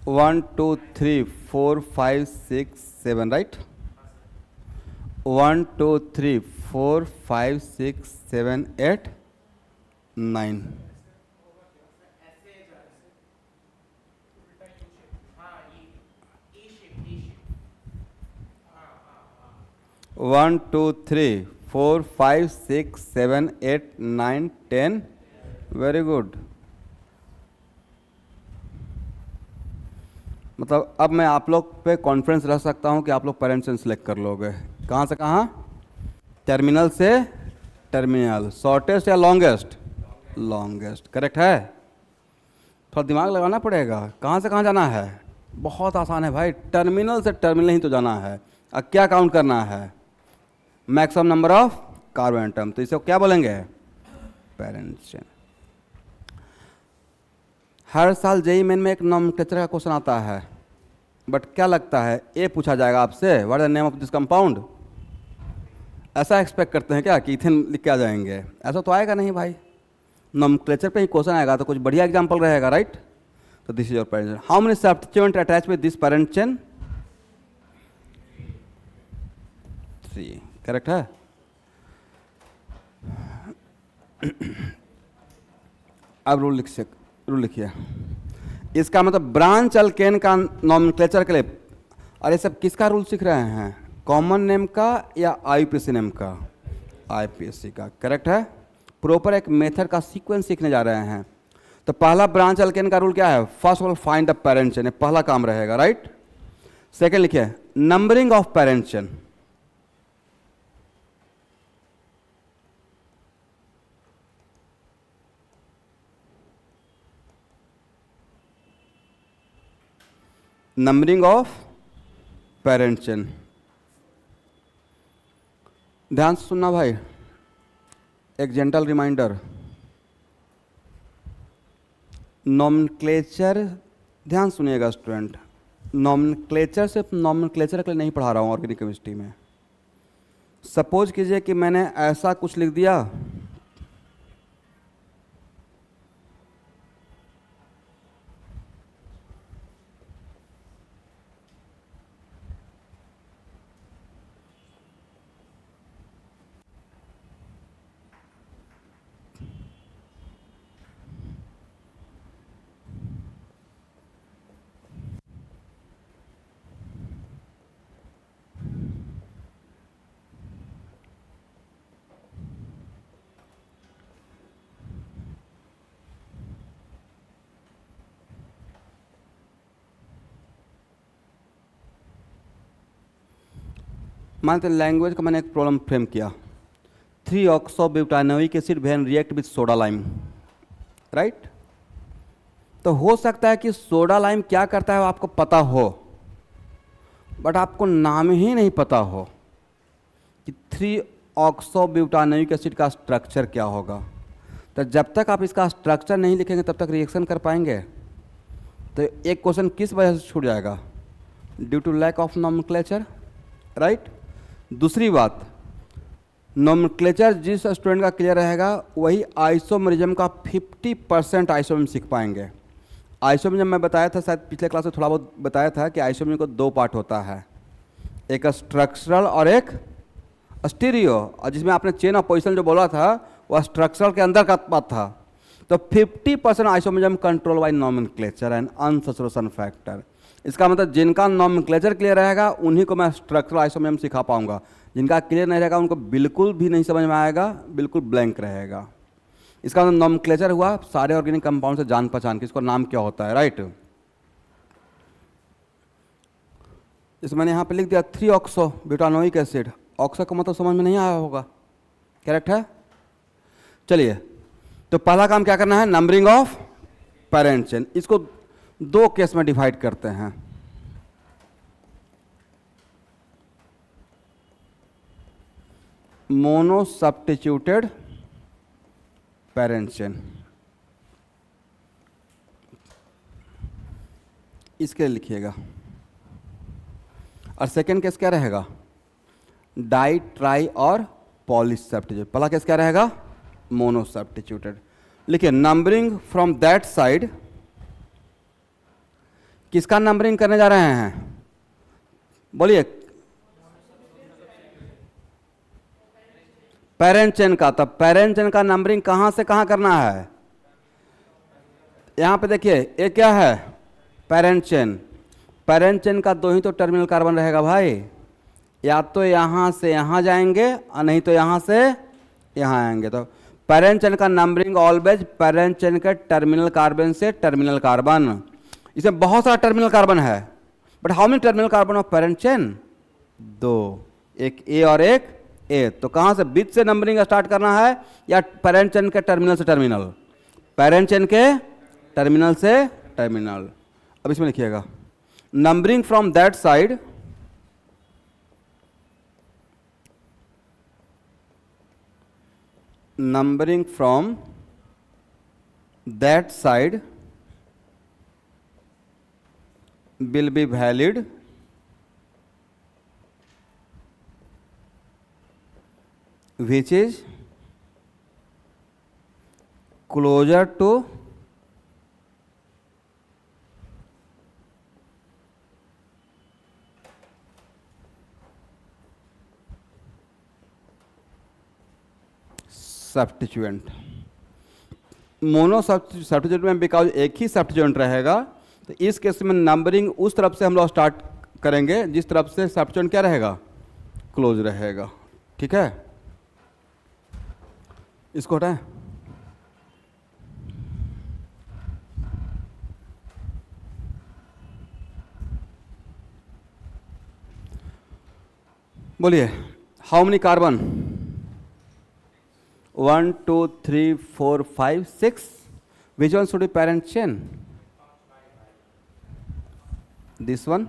One, two, three, four, five, six, seven, right? 1, 2, 3, 4, 5, 6, 7, 8, 9. One, two, three, 4, 5, 6, 7, 8, 9, 10. Very good. मतलब अब मैं आप लोग पे कॉन्फिडेंस रख सकता हूं कि आप लोग पेरेंट्स सेलेक्ट कर लोगे। कहाँ से कहाँ? टर्मिनल से टर्मिनल। शॉर्टेस्ट या लॉन्गेस्ट? लॉन्गेस्ट। करेक्ट है। थोड़ा दिमाग लगाना पड़ेगा। कहाँ से कहाँ जाना है? बहुत आसान है भाई, टर्मिनल से टर्मिनल ही तो जाना है। अब क्या काउंट करना है? Maximum number of carbon atom. तो इसे क्या बोलेंगे? Parent chain. हर साल जेईई मेन में एक नॉमेनक्लेचर का क्वेश्चन आता है, बट क्या लगता है ए पूछा जाएगा आपसे, what is the name of this compound? ऐसा एक्सपेक्ट करते हैं क्या कि इथेन लिख के आ जाएंगे? ऐसा तो आएगा नहीं भाई। नॉमेनक्लेचर पे ही क्वेश्चन आएगा तो कुछ बढ़िया एग्जांपल रहेगा, राइट? तो this is your parent chain. How many substituent attach with this parent chain? 3। Correct है। अब रूल लिखिए। इसका मतलब ब्रांच अल्केन का नॉमेनक्लेचर के लिए, और ये सब किसका रूल सीख रहे हैं? कॉमन नेम का या आईपीसी नेम का? आईपीसी का। करेक्ट है। प्रॉपर एक मेथड का सीक्वेंस सीखने जा रहे हैं। तो पहला ब्रांच अल्केन का रूल क्या है? First of all find the parent chain, पहला काम रहेगा, राइट? सेकेंड लिखिए numbering of parent chain. Numbering of parent chain. ध्यान से सुनना भाई, एक जेंटल रिमाइंडर। नॉमेनक्लेचर, ध्यान सुनिएगा स्टूडेंट, नॉमेनक्लेचर सिर्फ नॉमेनक्लेचर के लिए नहीं पढ़ा रहा हूँ ऑर्गेनिक केमिस्ट्री में। सपोज कीजिए कि मैंने ऐसा कुछ लिख दिया, मानते लैंग्वेज का मैंने एक प्रॉब्लम फ्रेम किया, three oxobutanoic acid when react with soda lime, right? तो हो सकता है कि सोडा लाइम क्या करता है वो आपको पता हो, बट आपको नाम ही नहीं पता हो कि 3-ऑक्सोब्यूटानोइक एसिड का स्ट्रक्चर क्या होगा। तो जब तक आप इसका स्ट्रक्चर नहीं लिखेंगे तब तक रिएक्शन कर पाएंगे? तो एक क्वेश्चन किस वजह से छूट जाएगा? Due to lack of nomenclature, right? दूसरी बात, नॉमेनक्लेचर जिस स्टूडेंट का क्लियर रहेगा वही आइसोमरिज्म का 50% आइसोमरिज्म सीख पाएंगे। आइसोमर जब मैं बताया था, शायद पिछले क्लास में थोड़ा बहुत बताया था कि आइसोमर को दो पार्ट होता है, एक स्ट्रक्चरल और एक स्टीरियो। और जिसमें आपने चेन ऑफ पोजिशन जो बोला था वह स्ट्रक्चरल के अंदर का बात था। तो 50% isomerism control by nomenclature and unsaturation factor. इसका मतलब जिनका नॉमेनक्लेचर क्लियर रहेगा उन्हीं को मैं स्ट्रक्चरल आइसोमरिज्म सिखा पाऊंगा, जिनका क्लियर नहीं रहेगा उनको बिल्कुल भी नहीं समझ में आएगा, बिल्कुल ब्लैंक रहेगा। इसका मतलब नॉमेनक्लेचर हुआ सारे ऑर्गेनिक कंपाउंड से जान पहचान किसको नाम क्या होता है, राइट। जैसे मैंने यहाँ पे लिख दिया 3 ऑक्सो ब्यूटानोइक एसिड, ऑक्सो का मतलब समझ में नहीं आया होगा, करेक्ट है। चलिए, तो पहला काम क्या करना है, नंबरिंग ऑफ पेरेंट चेन। इसको दो केस में डिवाइड करते हैं। मोनो सब्स्टिट्यूटेड पेरेंट चेन, इसके लिए लिखिएगा। और सेकेंड केस क्या रहेगा, डाई ट्राई और पॉली सब्स्टिट्यूट। पहला केस क्या रहेगा, मोनो सब्स्टिट्यूटेड। लिखिए नंबरिंग फ्रॉम दैट साइड, किसका नंबरिंग करने जा रहे हैं, बोलिए, पेरेंट चेन का। तब पेरेंट चेन का नंबरिंग कहां से कहां करना है, यहां पे देखिए ये क्या है, पेरेंट चेन। पेरेंट चेन का दो ही तो टर्मिनल कार्बन रहेगा भाई, या तो यहां से यहां जाएंगे और नहीं तो यहां से यहां आएंगे। तो पेरेंट चेन का नंबरिंग ऑलवेज पेरेंट चेन के टर्मिनल कार्बन से टर्मिनल कार्बन। इसमें बहुत सारा टर्मिनल कार्बन है, but how many terminal carbon of parent chain, दो, एक ए और एक ए। तो कहां से बीच से नंबरिंग स्टार्ट करना है, या पेरेंट चेन के टर्मिनल से टर्मिनल, पेरेंट चेन के टर्मिनल से टर्मिनल। अब इसमें लिखिएगा numbering from that side, numbering from that side will be valid which is closer to substituent. Mono substituent में बिकॉज एक ही सब्स्टिट्यूएंट रहेगा, तो इस केस में नंबरिंग उस तरफ से हम लोग स्टार्ट करेंगे जिस तरफ से सब्स्टिट्यूएंट क्या रहेगा, क्लोज रहेगा। ठीक है, इसको हटाएं। बोलिए how many carbon, 1 2 3 4 5 6, which one should be parent chain, this one।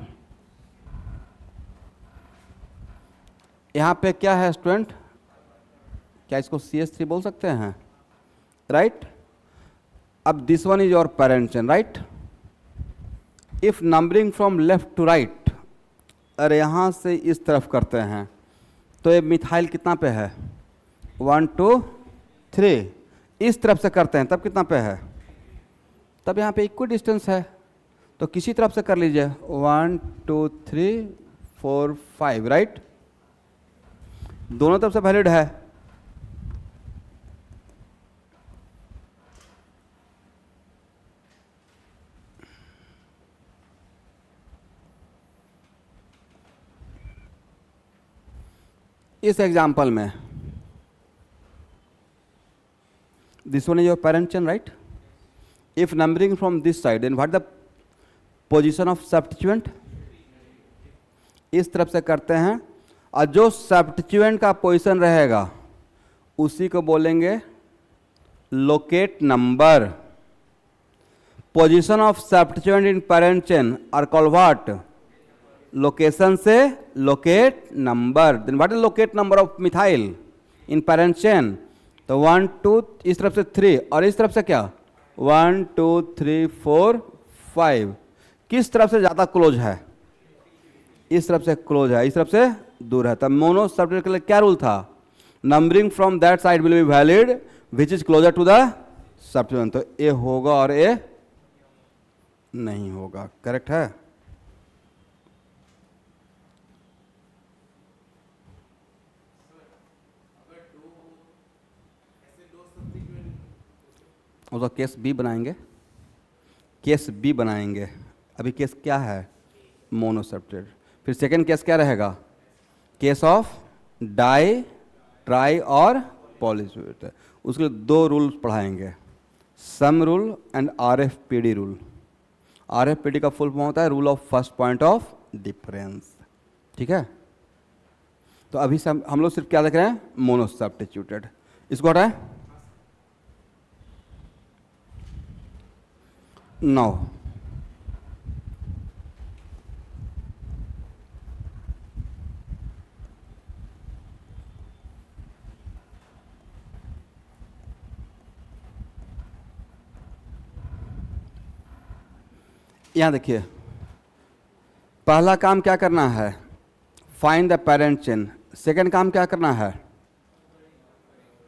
यहां पे क्या है स्टूडेंट, क्या इसको CH3 बोल सकते हैं, राइट। अब this one is your parent chain, right. If numbering from left to right, अरे यहां से इस तरफ करते हैं तो ये मिथाइल कितना पे है, 1 2 3। इस तरफ से करते हैं तब कितना पे है, तब यहाँ पे इक्वल डिस्टेंस है, तो किसी तरफ से कर लीजिए, 1 2 3 4 5, राइट। दोनों तरफ से वैलिड है। इस एग्जाम्पल में this one is your parent chain, right? If numbering from this side, then what the position of substituent, इस तरफ से करते हैं, और जो substituent का पोजीशन रहेगा उसी को बोलेंगे locate number. Position of substituent in parent chain are called what, location से locate number. then what is locate number of methyl in parent chain, तो 1 2, इस तरफ से 3 और इस तरफ से क्या, 1 2 3 4 5। किस तरफ से ज़्यादा क्लोज है, इस तरफ से क्लोज है, इस तरफ से दूर है। तब मोनो सब्स्टिट्यूएंट के लिए क्या रूल था, numbering from that side will be valid which is closer to the substituent. तो ए होगा और ए नहीं होगा। करेक्ट है। उसका केस बी बनाएंगे, केस बी बनाएंगे। अभी केस क्या है? मोनोसेप्टेड। फिर सेकंड केस क्या रहेगा? केस ऑफ डाई, ट्राई और पॉलीसेप्टेड। उसके लिए दो रूल्स पढ़ाएंगे, सम रूल एंड आरएफपीडी रूल। आरएफपीडी का फुल फॉर्म होता है rule of first point of difference. ठीक है। तो अभी से हम लोग सिर्फ क्या देख रहे हैं? मोनोसब्स्टिट्यूटेड। इसको हटाएं। 9, यहां देखिए, पहला काम क्या करना है? Find the parent chain. Second काम क्या करना है?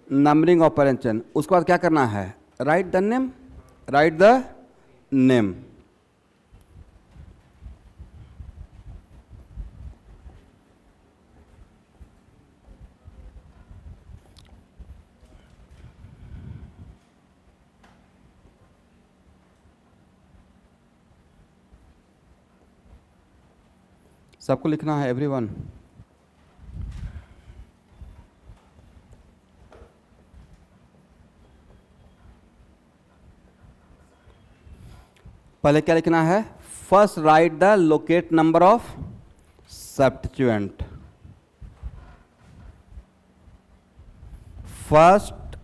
Numbering of parent chain. उसके बाद क्या करना है? Right the name, right the name. सबको लिखना है, एवरीवन। पहले क्या लिखना है? First right the locate number of substituent. First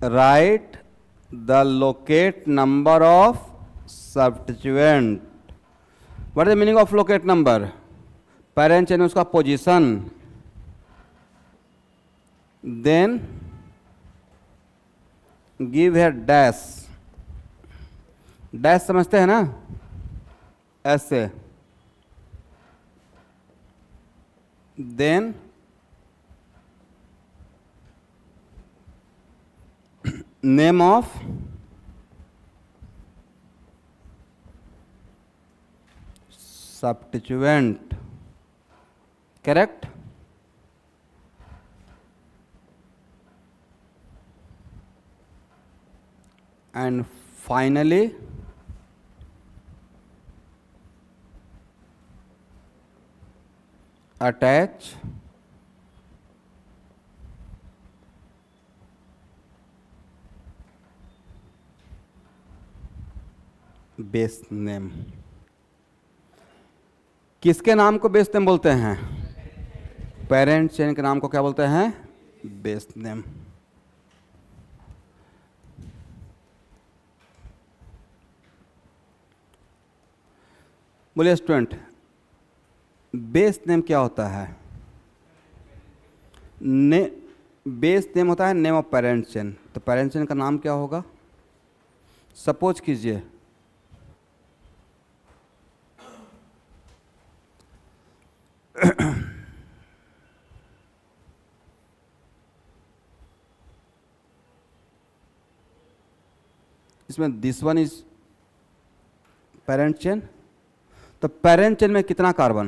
right the locate number of substituent. What is the meaning of locate number? Parent chain उसका पोजीशन, देन गिव है dash. Dash समझते हैं ना? ऐसे, then name of substituent. Correct. And finally attach base name. किसके नाम को base name बोलते हैं? पेरेंट चेन के नाम को क्या बोलते हैं? Base name. बोलिए स्टूडेंट, बेस नेम क्या होता है? बेस नेम होता है नेम ऑफ पेरेंट चेन। तो पेरेंट चेन का नाम क्या होगा? सपोज कीजिए इसमें this one is parent chain. तो पेरेंट चेन में कितना कार्बन?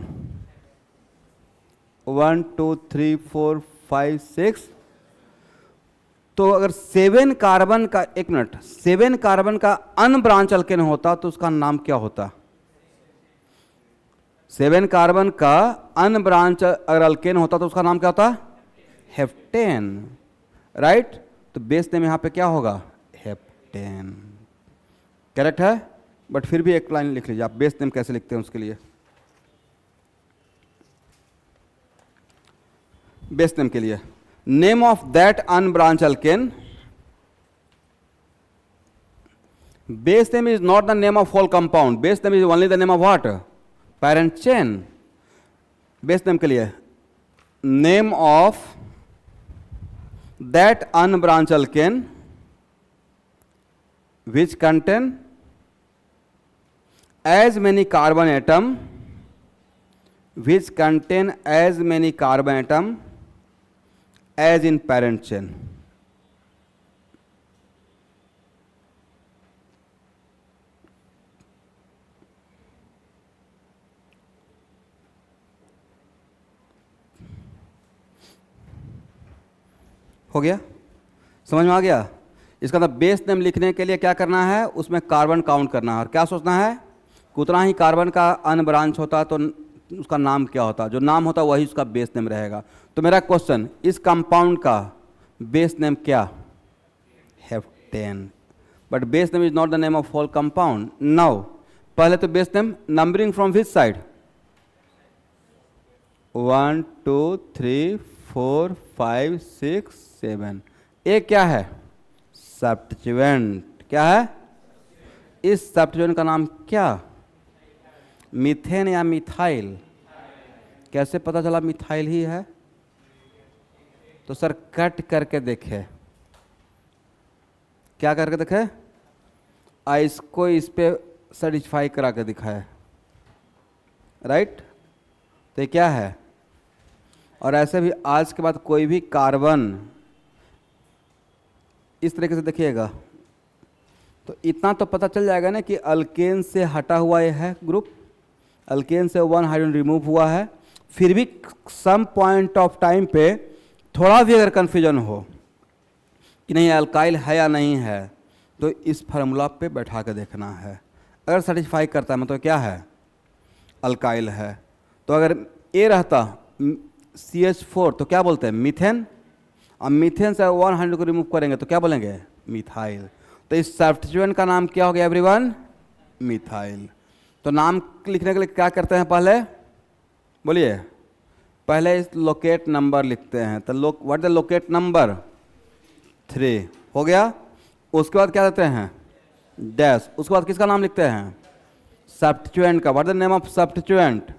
1 2 3 4 5 6। तो अगर 7 कार्बन का, एक मिनट, 7 कार्बन का अनब्रांच अल्केन होता तो उसका नाम क्या होता? 7 कार्बन का अनब्रांच अगर अल्केन होता तो उसका नाम क्या होता? हेप्टेन। राइट। तो बेस नेम यहां पे क्या होगा? हेप्टेन। करेक्ट है। बट फिर भी एक लाइन लिख लीजिए आप, बेस नेम कैसे लिखते हैं उसके लिए। बेस नेम के लिए name of that unbranch alkane. Base name is not the name of whole compound, base name is only the name of what? Parent chain. Base name के लिए name of that unbranch alkane which contain as many carbon atom, which contain as many carbon atom as in parent chain. हो गया, समझ में आ गया। इसका मतलब बेस नेम लिखने के लिए क्या करना है, उसमें कार्बन काउंट करना है और क्या सोचना है कि उतना ही कार्बन का अन ब्रांच होता तो उसका नाम क्या होता, जो नाम होता वही उसका बेस नेम रहेगा। तो मेरा क्वेश्चन, इस कंपाउंड का बेस नेम क्या, heptane. But base name is not the name of whole compound. Now पहले तो base name numbering from which side, 1 2 3 4 5 6 7। ये क्या है, सब्स्टिट्यूएंट। क्या है, इस सब्स्टिट्यूएंट का नाम क्या, मीथेन या मिथाइल। कैसे पता चला मिथाइल ही है, तो सर कट करके देखे, क्या करके देखे, इसको इस पे सेटिस्फाई करा के दिखाए, राइट। तो ये क्या है, और ऐसे भी आज के बाद कोई भी कार्बन इस तरीके से देखिएगा तो इतना तो पता चल जाएगा ना कि अल्केन से हटा हुआ ये है ग्रुप, अल्केन से 1 हाइड्रोजन रिमूव हुआ है। फिर भी सम पॉइंट ऑफ टाइम पे थोड़ा भी अगर कन्फ्यूजन हो कि नहीं अल्काइल है या नहीं है, तो इस फार्मूला पे बैठा के देखना है। अगर सेटिस्फाई करता है मतलब क्या है, अल्काइल है। तो अगर ए रहता CH4 तो क्या बोलते हैं, मीथेन। अब मीथेन से 100 को रिमूव करेंगे तो क्या बोलेंगे, मिथाइल। तो इस सब्स्टिट्यूएंट का नाम क्या हो गया एवरीवन, मिथाइल। तो नाम लिखने के लिए क्या करते हैं, पहले बोलिए, पहले इस लोकेट नंबर लिखते हैं। तो व्हाट द लोकेट नंबर, 3 हो गया। उसके बाद क्या देते हैं, डैश। उसके बाद किसका नाम लिखते हैं, सब्स्टिट्यूएंट का। What the name of substituent,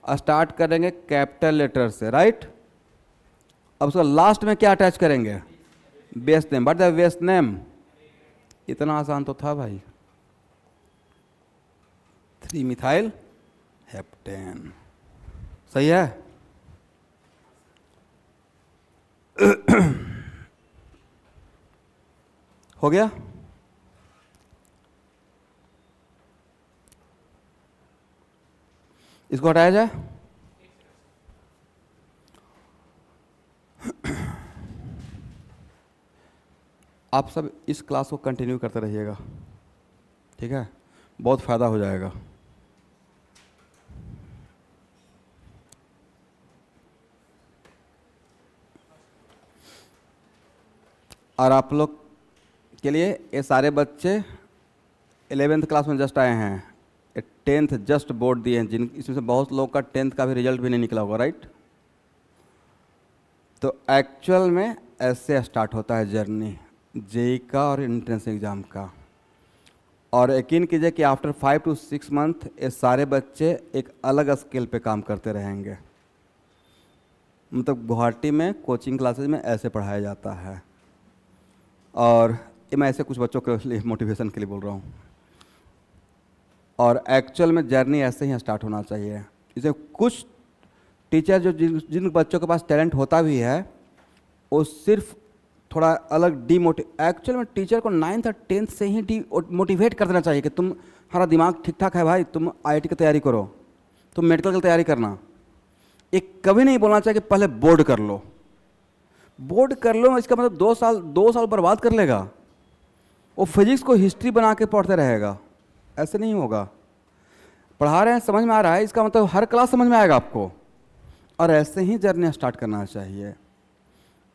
start करेंगे कैपिटल लेटर से, राइट। अब उसका लास्ट में क्या अटैच करेंगे, base name. What the base name, इतना आसान तो था भाई, 3 मिथाइल हेप्टेन। सही है। हो गया। इसको हटाया जाए। आप सब इस क्लास को कंटिन्यू करते रहिएगा, ठीक है, बहुत फ़ायदा हो जाएगा। और आप लोग के लिए ये सारे बच्चे 11th क्लास में जस्ट आए हैं, 10th जस्ट बोर्ड दिए हैं, जिन इसमें से बहुत लोग का 10th का भी रिजल्ट भी नहीं निकला होगा, राइट। तो एक्चुअल में ऐसे स्टार्ट होता है जर्नी जेई का और एंट्रेंस एग्ज़ाम का। और यकीन कीजिए कि आफ्टर 5 to 6 मंथ ये सारे बच्चे एक अलग स्केल पे काम करते रहेंगे। मतलब गुवाहाटी में कोचिंग क्लासेज में ऐसे पढ़ाया जाता है, और ये मैं ऐसे कुछ बच्चों के लिए मोटिवेशन के लिए बोल रहा हूँ। और एक्चुअल में जर्नी ऐसे ही स्टार्ट होना चाहिए। इसे कुछ टीचर जो जिन बच्चों के पास टैलेंट होता भी है, वो सिर्फ थोड़ा अलग एक्चुअल में टीचर को 9th और 10th से ही मोटिवेट कर देना चाहिए कि तुम्हारा दिमाग ठीक ठाक है भाई, तुम IIT की तैयारी करो, तुम मेडिकल की तैयारी करना। एक कभी नहीं बोलना चाहिए कि पहले बोर्ड कर लो। बोर्ड कर लो इसका मतलब 2 साल बर्बाद कर लेगा, वो फिजिक्स को हिस्ट्री बना के पढ़ते रहेगा। ऐसे नहीं होगा। पढ़ा रहे हैं, समझ में आ रहा है, इसका मतलब हर क्लास समझ में आएगा आपको, और ऐसे ही जर्नी स्टार्ट करना चाहिए।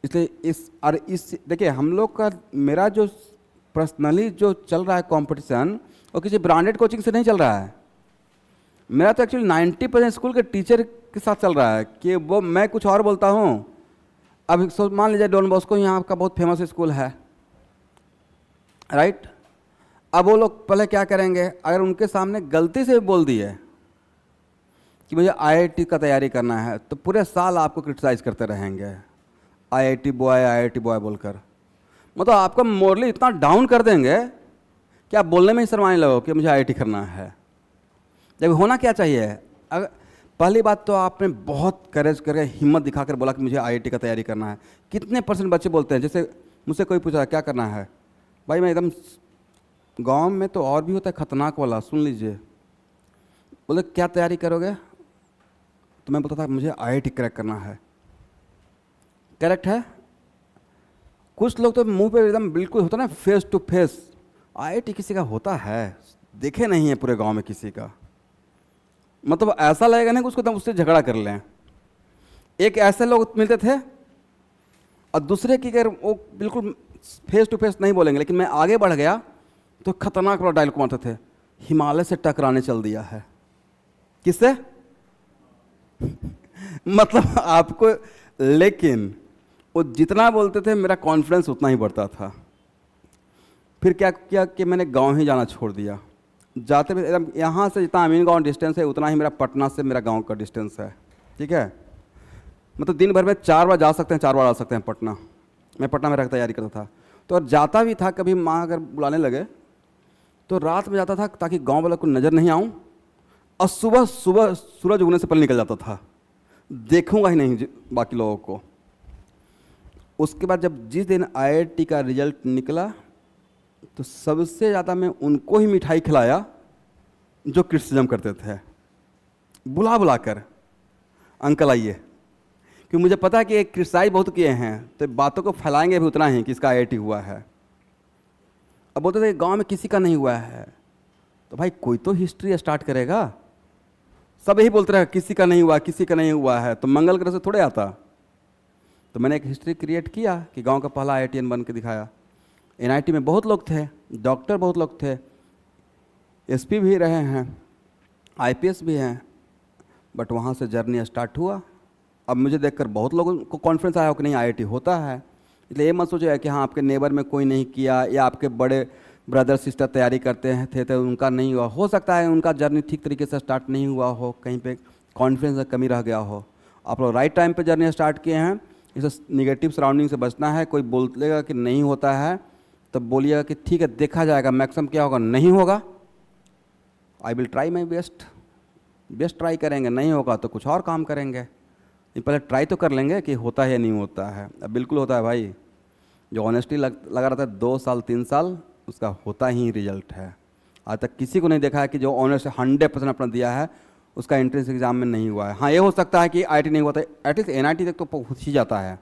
इसलिए इस देखिए हम लोग का, मेरा जो पर्सनली जो चल रहा है कंपटीशन, वो किसी ब्रांडेड कोचिंग से नहीं चल रहा है। मेरा तो एक्चुअली 90% स्कूल के टीचर के साथ चल रहा है कि वो मैं कुछ और बोलता हूँ। अब मान लीजिए डॉन बॉस्को यहाँ आपका बहुत फेमस स्कूल है, राइट। अब वो लोग पहले क्या करेंगे, अगर उनके सामने गलती से बोल दिए कि मुझे IIT का तैयारी करना है, तो पूरे साल आपको क्रिटिसाइज करते रहेंगे, IIT बॉय बोलकर। मतलब आपका मोरली इतना डाउन कर देंगे कि आप बोलने में ही शर्माने लगो कि मुझे IIT करना है। जब होना क्या चाहिए, अगर पहली बात तो आपने बहुत करेज करके हिम्मत दिखाकर बोला कि मुझे IIT का तैयारी करना है। कितने % बच्चे बोलते हैं, जैसे मुझसे कोई पूछा क्या करना है, भाई मैं एकदम, गांव में तो और भी होता है खतरनाक वाला, सुन लीजिए। बोले क्या तैयारी करोगे, तो मैं बोलता था मुझे IIT क्रैक करना है। करेक्ट है, कुछ लोग तो मुंह पे एकदम बिल्कुल होता ना फेस टू फेस, आईआईटी किसी का होता है, देखे नहीं है पूरे गांव में किसी का, मतलब ऐसा लगेगा ना कि उसको एकदम उससे झगड़ा कर लें। एक ऐसे लोग मिलते थे और दूसरे की अगर वो बिल्कुल फेस टू फेस नहीं बोलेंगे, लेकिन मैं आगे बढ़ गया तो खतरनाक वाला डायलॉग मारते थे, हिमालय से टकराने चल दिया है। किससे? मतलब आपको, लेकिन वो जितना बोलते थे मेरा कॉन्फिडेंस उतना ही बढ़ता था। फिर क्या किया कि मैंने गांव ही जाना छोड़ दिया। जाते हुए एकदम यहाँ से जितना अमीन गाँव डिस्टेंस है उतना ही मेरा पटना से मेरा गांव का डिस्टेंस है, ठीक है। मतलब दिन भर में 4 बार जा सकते हैं, 4 बार आ सकते हैं पटना। मैं पटना में रह तैयारी करता था, तो और जाता भी था, कभी माँ अगर बुलाने लगे तो रात में जाता था ताकि गांव वालों को नज़र नहीं आऊँ, और सुबह सुबह सूरज उगने से पहले निकल जाता था, देखूंगा ही नहीं बाकी लोगों को। उसके बाद जब जिस दिन आईआईटी का रिजल्ट निकला तो सबसे ज़्यादा मैं उनको ही मिठाई खिलाया जो क्रिटिसिज्म करते थे, बुला बुला कर, अंकल आइए, क्योंकि मुझे पता है कि क्रिटिसाइज बहुत किए हैं तो बातों को फैलाएंगे भी उतना ही कि इसका आईआईटी हुआ है। अब बोलते थे गांव में किसी का नहीं हुआ है, तो भाई कोई तो हिस्ट्री स्टार्ट करेगा। सब यही बोलते रहे किसी का नहीं हुआ, किसी का नहीं हुआ है, तो मंगल ग्रह से थोड़े आता। तो मैंने एक हिस्ट्री क्रिएट किया कि गांव का पहला आईआईटीएन बन के दिखाया। एनआईटी में बहुत लोग थे, डॉक्टर बहुत लोग थे, एसपी भी रहे हैं, आईपीएस भी हैं, बट वहाँ से जर्नी स्टार्ट हुआ। अब मुझे देखकर बहुत लोगों को कॉन्फिडेंस आया हो कि नहीं आईआईटी होता है। इसलिए ये मत सोचिए कि हाँ आपके नेबर में कोई नहीं किया या आपके बड़े ब्रदर सिस्टर तैयारी करते हैं थे तो उनका नहीं हुआ। हो सकता है उनका जर्नी ठीक तरीके से स्टार्ट नहीं हुआ हो, कहीं पे कॉन्फिडेंस में कमी रह गया हो। आप लोग राइट टाइम पे जर्नी स्टार्ट किए हैं। इसे निगेटिव सराउंडिंग से बचना है। कोई बोलेगा कि नहीं होता है तो बोलिएगा कि ठीक है देखा जाएगा, मैक्सिमम क्या होगा, नहीं होगा, I will try my best try करेंगे, नहीं होगा तो कुछ और काम करेंगे। पहले ट्राई तो कर लेंगे कि होता है या नहीं होता है। अब बिल्कुल होता है भाई, जो ऑनेस्टली लगा रहता है 2 साल 3 साल, उसका होता ही रिजल्ट है। आज तक किसी को नहीं देखा है कि जो ऑनेस्ट 100% अपना दिया है उसका एंट्रेंस एग्जाम में नहीं हुआ है। हाँ ये हो सकता है कि आईआईटी नहीं हुआ था, एटलीस्ट एनआईटी तक तो पहुँच ही जाता है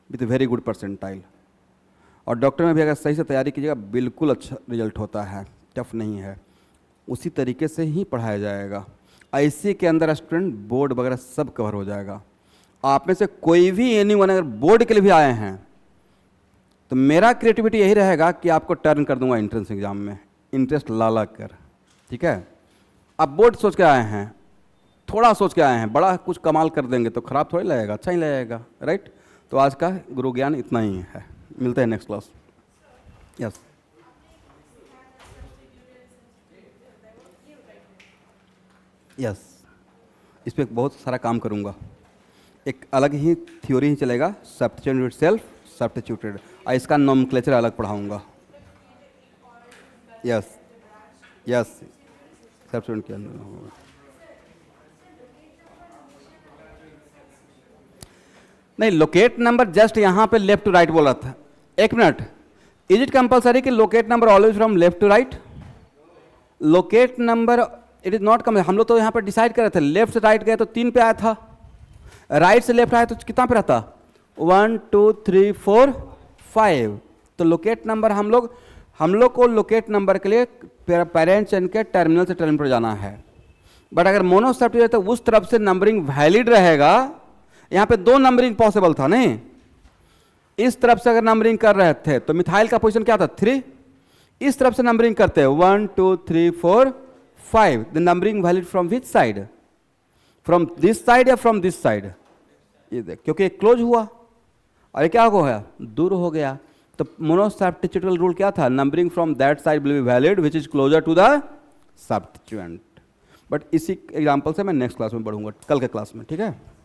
विथ वेरी गुड परसेंटाइल। और डॉक्टर में भी अगर सही से तैयारी कीजिएगा बिल्कुल अच्छा रिजल्ट होता है, टफ नहीं है। उसी तरीके से ही पढ़ाया जाएगा। ऐसे के अंदर स्टूडेंट बोर्ड वगैरह सब कवर हो जाएगा। आप में से कोई भी एनीवन अगर बोर्ड के लिए भी आए हैं तो मेरा क्रिएटिविटी यही रहेगा कि आपको टर्न कर दूंगा एंट्रेंस एग्जाम में, इंटरेस्ट ला कर, ठीक है। आप बोर्ड सोच के आए हैं, थोड़ा सोच के आए हैं, बड़ा कुछ कमाल कर देंगे तो खराब थोड़ी लगेगा, अच्छा ही लगेगा, राइट। तो आज का गुरु ज्ञान इतना ही है। मिलते हैं नेक्स्ट क्लास। यस यस, इस पर बहुत सारा काम करूंगा। एक अलग ही थ्योरी ही चलेगा, सब्स्टिट्यूटेड सेल्फ, सब्स्टिट्यूटेड, और इसका नोमेनक्लेचर अलग पढ़ाऊंगा। यस यस, सब्स्टिट्यूट के अंदर होगा। नहीं, लोकेट नंबर जस्ट यहाँ पे लेफ्ट टू राइट बोला था। एक मिनट, इज इट कंपल्सरी कि locate number always from left to right? Locate number it is not come. हम लोग तो यहाँ पर डिसाइड कर रहे थे, लेफ्ट से राइट गए तो 3 पे आया था, राइट से लेफ्ट आया तो कितना पे रहता? 1 2 3 4 5। तो लोकेट नंबर हम लोग को लोकेट नंबर के लिए पेरेंट चेन के टर्मिनल से टर्मिनल पर जाना है। बट अगर मोनोसेप्टिव है तो उस तरफ से नंबरिंग वैलिड रहेगा। यहाँ पे 2 नंबरिंग पॉसिबल था नहीं, इस तरफ से अगर नंबरिंग कर रहे थे तो मिथाइल का पोजीशन क्या था? 3। इस तरफ से नंबरिंग करते हैं 1 2 3 4 5। The numbering valid from which side? From this side या फ्रॉम दिस साइड? ये देख, क्योंकि एक क्लोज हुआ और ये क्या हो गया? दूर हो गया। तो मोनोसब्स्टिट्यूटल रूल क्या था? Numbering from that side will be valid which is closer to the substituent. But इसी एग्जांपल से मैं नेक्स्ट क्लास में पढ़ूंगा, कल के क्लास में, ठीक है।